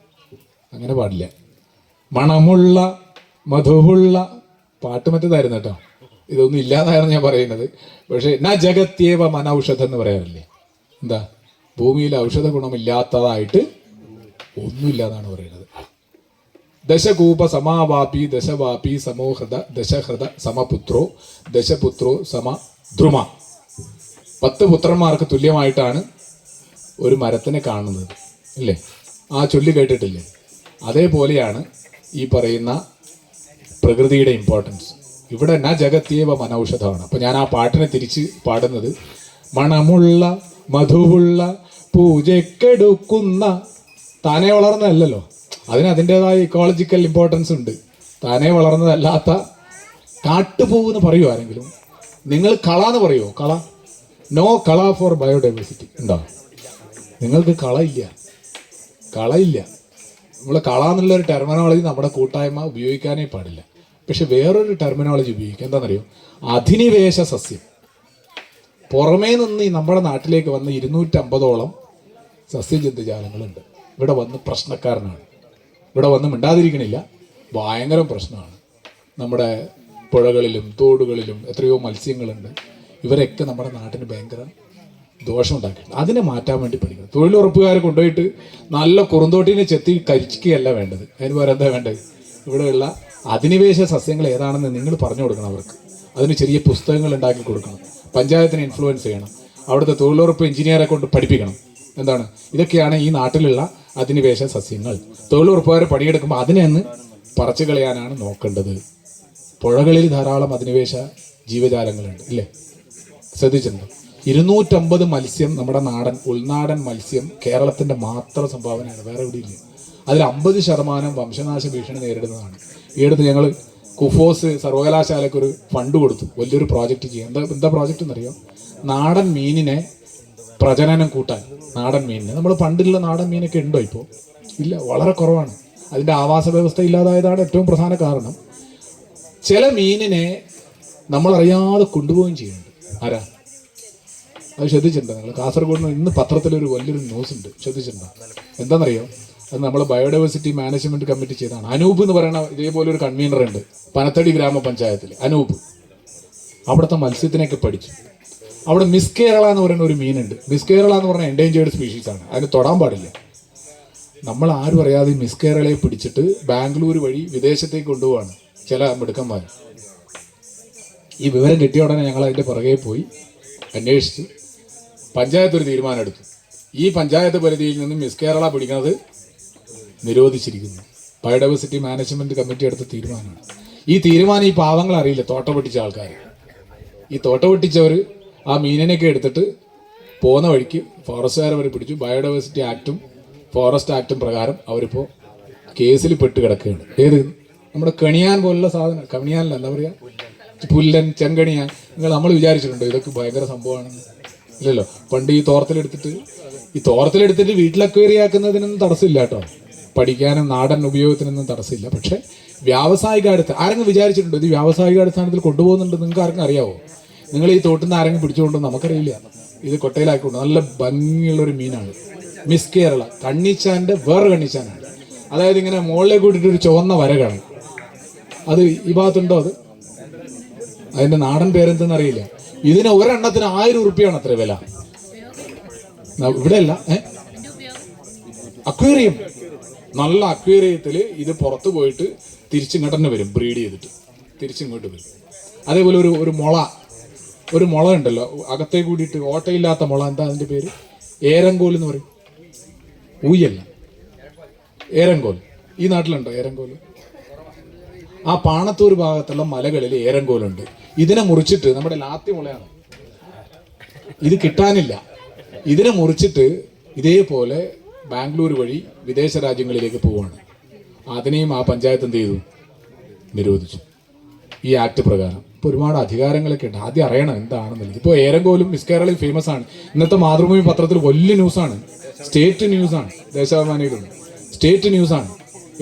അങ്ങനെ പാടില്ല. മണമുള്ള മധുവുള്ള പാട്ട് മറ്റേതായിരുന്നു കേട്ടോ. ഇതൊന്നും ഇല്ലാതായിരുന്നു ഞാൻ പറയുന്നത്. പക്ഷേ ജഗത്യേവ മനൌഷധം എന്ന് പറയാറില്ലേ? എന്താ? ഭൂമിയിൽ ഔഷധ ഗുണമില്ലാത്തതായിട്ട് ഒന്നുമില്ല എന്നാണ് പറയുന്നത്. ദശകൂപ സമാവാപി ദശവാപി സമോഹൃത ദശഹൃത സമപുത്രോ ദശപുത്രോ സമദ്രുമ. 10 പുത്രന്മാർക്ക് തുല്യമായിട്ടാണ് ഒരു മരത്തിനെ കാണുന്നത്, അല്ലേ? ആ ചൊല്ലി കേട്ടിട്ടില്ലേ? അതേപോലെയാണ് ഈ പറയുന്ന പ്രകൃതിയുടെ ഇമ്പോർട്ടൻസ്. ഇവിടെ ജഗത്യേവ മനൌഷധമാണ്. അപ്പോൾ ഞാൻ ആ പാട്ടിനെ തിരിച്ച് പാടുന്നത്, മണമുള്ള മധുവുള്ള പൂജക്കെടുക്കുന്ന. താനേ വളർന്നതല്ലല്ലോ, അതിന് അതിൻ്റെതായ ഇക്കോളജിക്കൽ ഇമ്പോർട്ടൻസ് ഉണ്ട്. താനേ വളർന്നതല്ലാത്ത കാട്ടുപൂവ് എന്ന് പറയുമോ ആരെങ്കിലും? നിങ്ങൾ കള എന്ന് പറയുമോ? കള. നോ കള ഫോർ ബയോഡൈവേഴ്സിറ്റി. ഉണ്ടോ? നിങ്ങൾക്ക് കളയില്ല. നമ്മൾ കള എന്നുള്ളൊരു ടെർമിനോളജി നമ്മുടെ കൂട്ടായ്മ ഉപയോഗിക്കാനേ പാടില്ല. പക്ഷെ വേറൊരു ടെർമിനോളജി ഉപയോഗിക്കുക. എന്താണെന്നറിയോ? അധിനിവേശ സസ്യം. പുറമേ നിന്ന് നമ്മുടെ നാട്ടിലേക്ക് വന്ന് 250ഓളം സസ്യജന്തുജാലങ്ങളുണ്ട്. ഇവിടെ വന്ന് പ്രശ്നക്കാരനാണ്. ഇവിടെ വന്ന് മിണ്ടാതിരിക്കണില്ല, ഭയങ്കര പ്രശ്നമാണ്. നമ്മുടെ പുഴകളിലും തോടുകളിലും എത്രയോ മത്സ്യങ്ങളുണ്ട്. ഇവരൊക്കെ നമ്മുടെ നാട്ടിന് ഭയങ്കര ദോഷമുണ്ടാക്കിയിട്ടുണ്ട്. അതിനെ മാറ്റാൻ വേണ്ടി പഠിക്കണം. തൊഴിലുറപ്പുകാരെ കൊണ്ടുപോയിട്ട് നല്ല കുറുന്തോട്ടിനെ ചെത്തി കരിക്കുകയല്ല വേണ്ടത്. അതിന് പകരം എന്താ വേണ്ടത്? ഇവിടെയുള്ള അധിനിവേശ സസ്യങ്ങൾ ഏതാണെന്ന് നിങ്ങൾ പറഞ്ഞു കൊടുക്കണം അവർക്ക്. അതിന് ചെറിയ പുസ്തകങ്ങൾ ഉണ്ടാക്കി കൊടുക്കണം. പഞ്ചായത്തിനെ ഇൻഫ്ലുവൻസ് ചെയ്യണം. അവിടുത്തെ തൊഴിലുറപ്പ് എഞ്ചിനീയറെ കൊണ്ട് പഠിപ്പിക്കണം. എന്താണ്? ഇതൊക്കെയാണ് ഈ നാട്ടിലുള്ള അധിനിവേശ സസ്യങ്ങൾ. തൊഴിലുറപ്പുകാരെ പണിയെടുക്കുമ്പോൾ അതിനെ ഒന്ന് പറിച്ചു കളയാനാണ് നോക്കേണ്ടത്. പുഴകളിൽ ധാരാളം അധിനിവേശ ജീവജാലങ്ങളുണ്ട്, ഇല്ലേ? ശ്രദ്ധിച്ചിട്ടുണ്ടോ? 250 മത്സ്യം നമ്മുടെ ഉൾനാടൻ മത്സ്യം കേരളത്തിൻ്റെ മാത്രം സംഭാവനയാണ്, വേറെ എവിടെയില്ല. അതിൽ 50% വംശനാശ ഭീഷണി നേരിടുന്നതാണ്. ഈ അടുത്ത് ഞങ്ങൾ കുഫോസ് സർവകലാശാലയ്ക്കൊരു ഫണ്ട് കൊടുത്തു, വലിയൊരു പ്രോജക്റ്റ് ചെയ്യാൻ. എന്താ പ്രോജക്റ്റ് എന്നറിയോ? നാടൻ മീനിനെ പ്രജനനം കൂട്ടാൻ. നാടൻ മീനിനെ നമ്മൾ പണ്ടുള്ള നാടൻ മീനൊക്കെ ഉണ്ടോ ഇപ്പോൾ? ഇല്ല, വളരെ കുറവാണ്. അതിൻ്റെ ആവാസ വ്യവസ്ഥ ഇല്ലാതായതാണ് ഏറ്റവും പ്രധാന കാരണം. ചില മീനിനെ നമ്മളറിയാതെ കൊണ്ടുപോവുകയും ചെയ്യുന്നുണ്ട്. ആരാ? അത് ശ്രദ്ധിച്ചിട്ടുണ്ടോ നിങ്ങൾ? കാസർഗോഡ് ഇന്ന് പത്രത്തിലൊരു വലിയൊരു ന്യൂസ് ഉണ്ട്, ശ്രദ്ധിച്ചിട്ടുണ്ടോ? എന്താണെന്നറിയോ? അത് നമ്മൾ ബയോഡൈവേഴ്സിറ്റി മാനേജ്മെന്റ് കമ്മിറ്റി ചെയ്താണ്. അനൂപ് എന്ന് പറയുന്ന ഇതേപോലെ ഒരു കൺവീനർ ഉണ്ട് പനത്തടി ഗ്രാമപഞ്ചായത്തിൽ, അനൂപ്. അവിടുത്തെ മത്സ്യത്തിനെയൊക്കെ പഠിച്ചു. അവിടെ മിസ് കേരള എന്ന് പറയുന്ന ഒരു മീനുണ്ട്. മിസ് കേരള എന്ന് പറഞ്ഞാൽ എൻഡേഞ്ചേർഡ് സ്പീഷീസാണ്, അതിന് തൊടാൻ പാടില്ല. നമ്മൾ ആരും അറിയാതെ മിസ് കേരളയെ പിടിച്ചിട്ട് ബാംഗ്ലൂർ വഴി വിദേശത്തേക്ക് കൊണ്ടുപോവാണ് ചില മിടുക്കന്മാർ. ഈ വിവരം കിട്ടിയ ഉടനെ ഞങ്ങൾ അതിൻ്റെ പുറകെ പോയി അന്വേഷിച്ച് പഞ്ചായത്ത് ഒരു തീരുമാനം എടുത്തു. ഈ പഞ്ചായത്ത് പരിധിയിൽ നിന്ന് മിസ് കേരള പിടിക്കുന്നത് നിരോധിച്ചിരിക്കുന്നു. ബയോഡൈവേഴ്സിറ്റി മാനേജ്മെന്റ് കമ്മിറ്റി എടുത്ത തീരുമാനമാണ്. ഈ തീരുമാനം ഈ പാവങ്ങൾ അറിയില്ല, തോട്ട പൊട്ടിച്ച ആൾക്കാർ. ഈ തോട്ട പൊട്ടിച്ചവർ ആ മീനിനെയൊക്കെ എടുത്തിട്ട് പോകുന്ന വഴിക്ക് ഫോറസ്റ്റുകാരെ അവർ പിടിച്ചു. ബയോഡൈവേഴ്സിറ്റി ആക്റ്റും ഫോറസ്റ്റ് ആക്റ്റും പ്രകാരം അവരിപ്പോൾ കേസിൽ പെട്ട് കിടക്കുകയാണ്. ഏത്? നമ്മുടെ കണിയാൻ പോലുള്ള സാധനം, കണിയാനല്ല, എന്താ പറയുക, പുല്ലൻ, ചെങ്കണിയാൻ. നമ്മൾ വിചാരിച്ചിട്ടുണ്ടോ ഇതൊക്കെ ഭയങ്കര സംഭവമാണെന്ന്? ഇല്ലല്ലോ. പണ്ട് ഈ തോർത്തിലെടുത്തിട്ട് വീട്ടിൽ അക്വേറിയാക്കുന്നതിനൊന്നും തടസ്സമില്ല കേട്ടോ, പഠിക്കാനും നാടൻ ഉപയോഗത്തിനൊന്നും തടസ്സമില്ല. പക്ഷേ വ്യാവസായിക ആരെങ്കിലും വിചാരിച്ചിട്ടുണ്ടോ ഇത് വ്യാവസായിക അടിസ്ഥാനത്തിൽ കൊണ്ടുപോകുന്നുണ്ട്? നിങ്ങൾക്ക് ആർക്കും അറിയാവോ? നിങ്ങൾ ഈ തോട്ടിൽ നിന്ന് ആരെങ്കിലും പിടിച്ചുകൊണ്ടോ? നമുക്കറിയില്ല. ഇത് കൊട്ടയിലാക്കിക്കൊണ്ട് നല്ല ഭംഗിയുള്ളൊരു മീനാണ് മിസ് കേരള. കണ്ണിച്ചാൻ്റെ വേറെ കണ്ണിച്ചാനാണ്. അതായത് ഇങ്ങനെ മുകളിലേക്ക് കൂട്ടിയിട്ട് ഒരു ചുവന്ന വര കാണും. അത് ഈ ഭാഗത്തുണ്ടോ? അത് അതിൻ്റെ നാടൻ പേരെന്തെന്ന് അറിയില്ല. ഇതിന് ഒരെണ്ണത്തിന് 1000 ഉറുപ്പിയാണ് അത്ര വില. ഇവിടെ അല്ല, അക്വേറിയം, നല്ല അക്വേറിയത്തിൽ ഇത് പുറത്ത് പോയിട്ട് തിരിച്ചിങ്ങോട്ട് തന്നെ വരും, ബ്രീഡ് ചെയ്തിട്ട് തിരിച്ചിങ്ങോട്ട് വരും. അതേപോലെ ഒരു മുള ഉണ്ടല്ലോ അകത്തേ കൂടിയിട്ട്, ഓട്ടയില്ലാത്ത മുള, എന്താ അതിൻ്റെ പേര്? ഏരങ്കോൽ എന്ന് പറയും. ഊയല്ല, ഏരങ്കോൽ. ഈ നാട്ടിലുണ്ടോ ഏരങ്കോൽ? ആ പാണത്തൂർ ഭാഗത്തുള്ള മലകളിൽ ഏരങ്കോലുണ്ട്. ഇതിനെ മുറിച്ചിട്ട്, നമ്മുടെ ലാത്തി മുളയാണ്, ഇത് കിട്ടാനില്ല. ഇതിനെ മുറിച്ചിട്ട് ഇതേപോലെ ബാംഗ്ലൂർ വഴി വിദേശ രാജ്യങ്ങളിലേക്ക് പോവുകയാണ്. അതിനെയും ആ പഞ്ചായത്ത് എന്ത് ചെയ്തു? നിരോധിച്ചു ഈ ആക്ട് പ്രകാരം. ഇപ്പോൾ ഒരുപാട് അധികാരങ്ങളൊക്കെ ഉണ്ട്. ആദ്യം അറിയണം എന്താണെന്നുള്ളത്. ഇപ്പോൾ ഏരങ്കോലും മിസ് കേരളയും ഫേമസ് ആണ്. ഇന്നത്തെ മാതൃഭൂമി പത്രത്തിൽ വലിയ ന്യൂസാണ്, സ്റ്റേറ്റ് ന്യൂസാണ്, ദേശാഭിമാനിയിലുണ്ട്, സ്റ്റേറ്റ് ന്യൂസാണ്.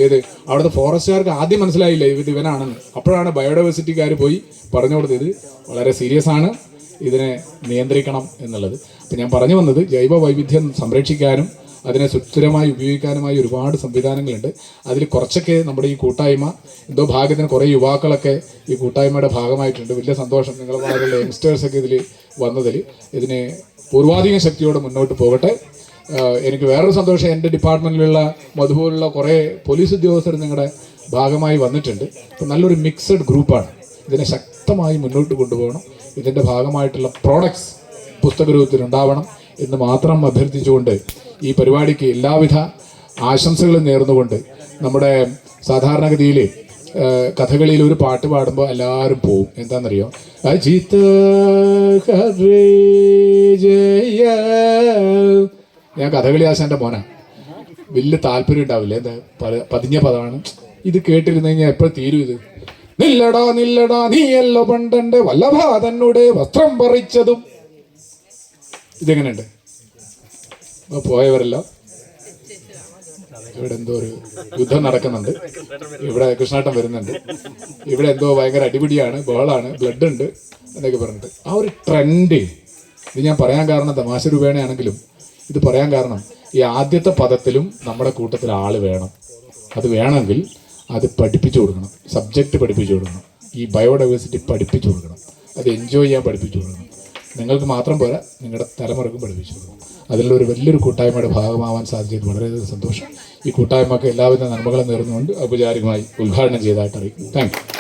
ഏത്? അവിടുത്തെ ഫോറസ്റ്റുകാർക്ക് ആദ്യം മനസ്സിലായില്ല ഇവനാണെന്ന്. അപ്പോഴാണ് ബയോഡൈവേഴ്സിറ്റിക്കാർ പോയി പറഞ്ഞു കൊടുത്തത് ഇത് വളരെ സീരിയസ് ആണ്, ഇതിനെ നിയന്ത്രിക്കണം എന്നുള്ളത്. അപ്പം ഞാൻ പറഞ്ഞു വന്നത്, ജൈവ വൈവിധ്യം സംരക്ഷിക്കാനും അതിനെ സുസ്ഥിരമായി ഉപയോഗിക്കാനുമായി ഒരുപാട് സംവിധാനങ്ങളുണ്ട്. അതിൽ കുറച്ചൊക്കെ നമ്മുടെ ഈ കൂട്ടായ്മ എന്തോ ഭാഗ്യത്തിന് കുറേ യുവാക്കളൊക്കെ ഈ കൂട്ടായ്മയുടെ ഭാഗമായിട്ടുണ്ട്. വലിയ സന്തോഷം. നിങ്ങളുടെ ഭാഗത്തുള്ള യങ്സ്റ്റേഴ്സൊക്കെ ഇതിൽ വന്നതിൽ. ഇതിനെ പൂർവാധിക ശക്തിയോടെ മുന്നോട്ട് പോകട്ടെ. എനിക്ക് വേറൊരു സന്തോഷം, എൻ്റെ ഡിപ്പാർട്ട്മെൻറ്റിലുള്ള അതുപോലുള്ള കുറേ പോലീസ് ഉദ്യോഗസ്ഥർ നിങ്ങളുടെ ഭാഗമായി വന്നിട്ടുണ്ട്. അപ്പം നല്ലൊരു മിക്സഡ് ഗ്രൂപ്പാണ്. ഇതിനെ ശക്തമായി മുന്നോട്ട് കൊണ്ടുപോകണം. ഇതിൻ്റെ ഭാഗമായിട്ടുള്ള പ്രോഡക്ട്സ് പുസ്തകരൂപത്തിലുണ്ടാവണം എന്ന് മാത്രം അഭ്യർത്ഥിച്ചുകൊണ്ട് ഈ പരിപാടിക്ക് എല്ലാവിധ ആശംസകളും നേർന്നുകൊണ്ട്, നമ്മുടെ സാധാരണഗതിയിൽ കഥകളിയിൽ ഒരു പാട്ട് പാടുമ്പോൾ എല്ലാവരും പോവും. എന്താണെന്നറിയോ? അജിത് ഞാൻ കഥകളി ആശാൻ്റെ മോനാണ്. വലിയ താല്പര്യം ഉണ്ടാവില്ല, എന്താ പതിഞ്ഞ പദമാണ്. ഇത് കേട്ടിരുന്നു കഴിഞ്ഞാൽ എപ്പോഴും തീരും ഇത്. നില്ലടാ നീയല്ലോ പണ്ടന്റെ വല്ലഭാ തന്നോട് വസ്ത്രം പറിച്ചതും. ഇതെങ്ങനെയുണ്ട്? പോയവരല്ലോ. ഇവിടെ എന്തോ ഒരു യുദ്ധം നടക്കുന്നുണ്ട്, ഇവിടെ കൃഷ്ണാട്ടം വരുന്നുണ്ട്, ഇവിടെ എന്തോ ഭയങ്കര അടിപിടിയാണ്, ബഹളാണ്, ബ്ലഡ് ഉണ്ട് എന്നൊക്കെ പറഞ്ഞിട്ട് ആ ഒരു ട്രെൻഡ്. ഇത് ഞാൻ പറയാൻ കാരണം തമാശ രൂപേണയാണെങ്കിലും ഇത് പറയാൻ കാരണം, ഈ ആദ്യത്തെ പദത്തിലും നമ്മുടെ കൂട്ടത്തിൽ ആൾ വേണം. അത് വേണമെങ്കിൽ അത് പഠിപ്പിച്ചു കൊടുക്കണം, സബ്ജക്റ്റ് പഠിപ്പിച്ചു കൊടുക്കണം, ഈ ബയോഡൈവേഴ്സിറ്റി പഠിപ്പിച്ചു കൊടുക്കണം, അത് എൻജോയ് ചെയ്യാൻ പഠിപ്പിച്ചു കൊടുക്കണം. നിങ്ങൾക്ക് മാത്രം പോരാ, നിങ്ങളുടെ തലമുറക്കും പഠിപ്പിച്ചു കൊടുക്കണം. അതിലൊരു വലിയൊരു കൂട്ടായ്മയുടെ ഭാഗമാവാൻ സാധിച്ചത് വളരെയധികം സന്തോഷം. ഈ കൂട്ടായ്മക്ക് എല്ലാവിധ നന്മകളും നേർന്നുകൊണ്ട് ഔപചാരികമായി ഉദ്ഘാടനം ചെയ്തതായിട്ട് അറിയിക്കും. Thank you.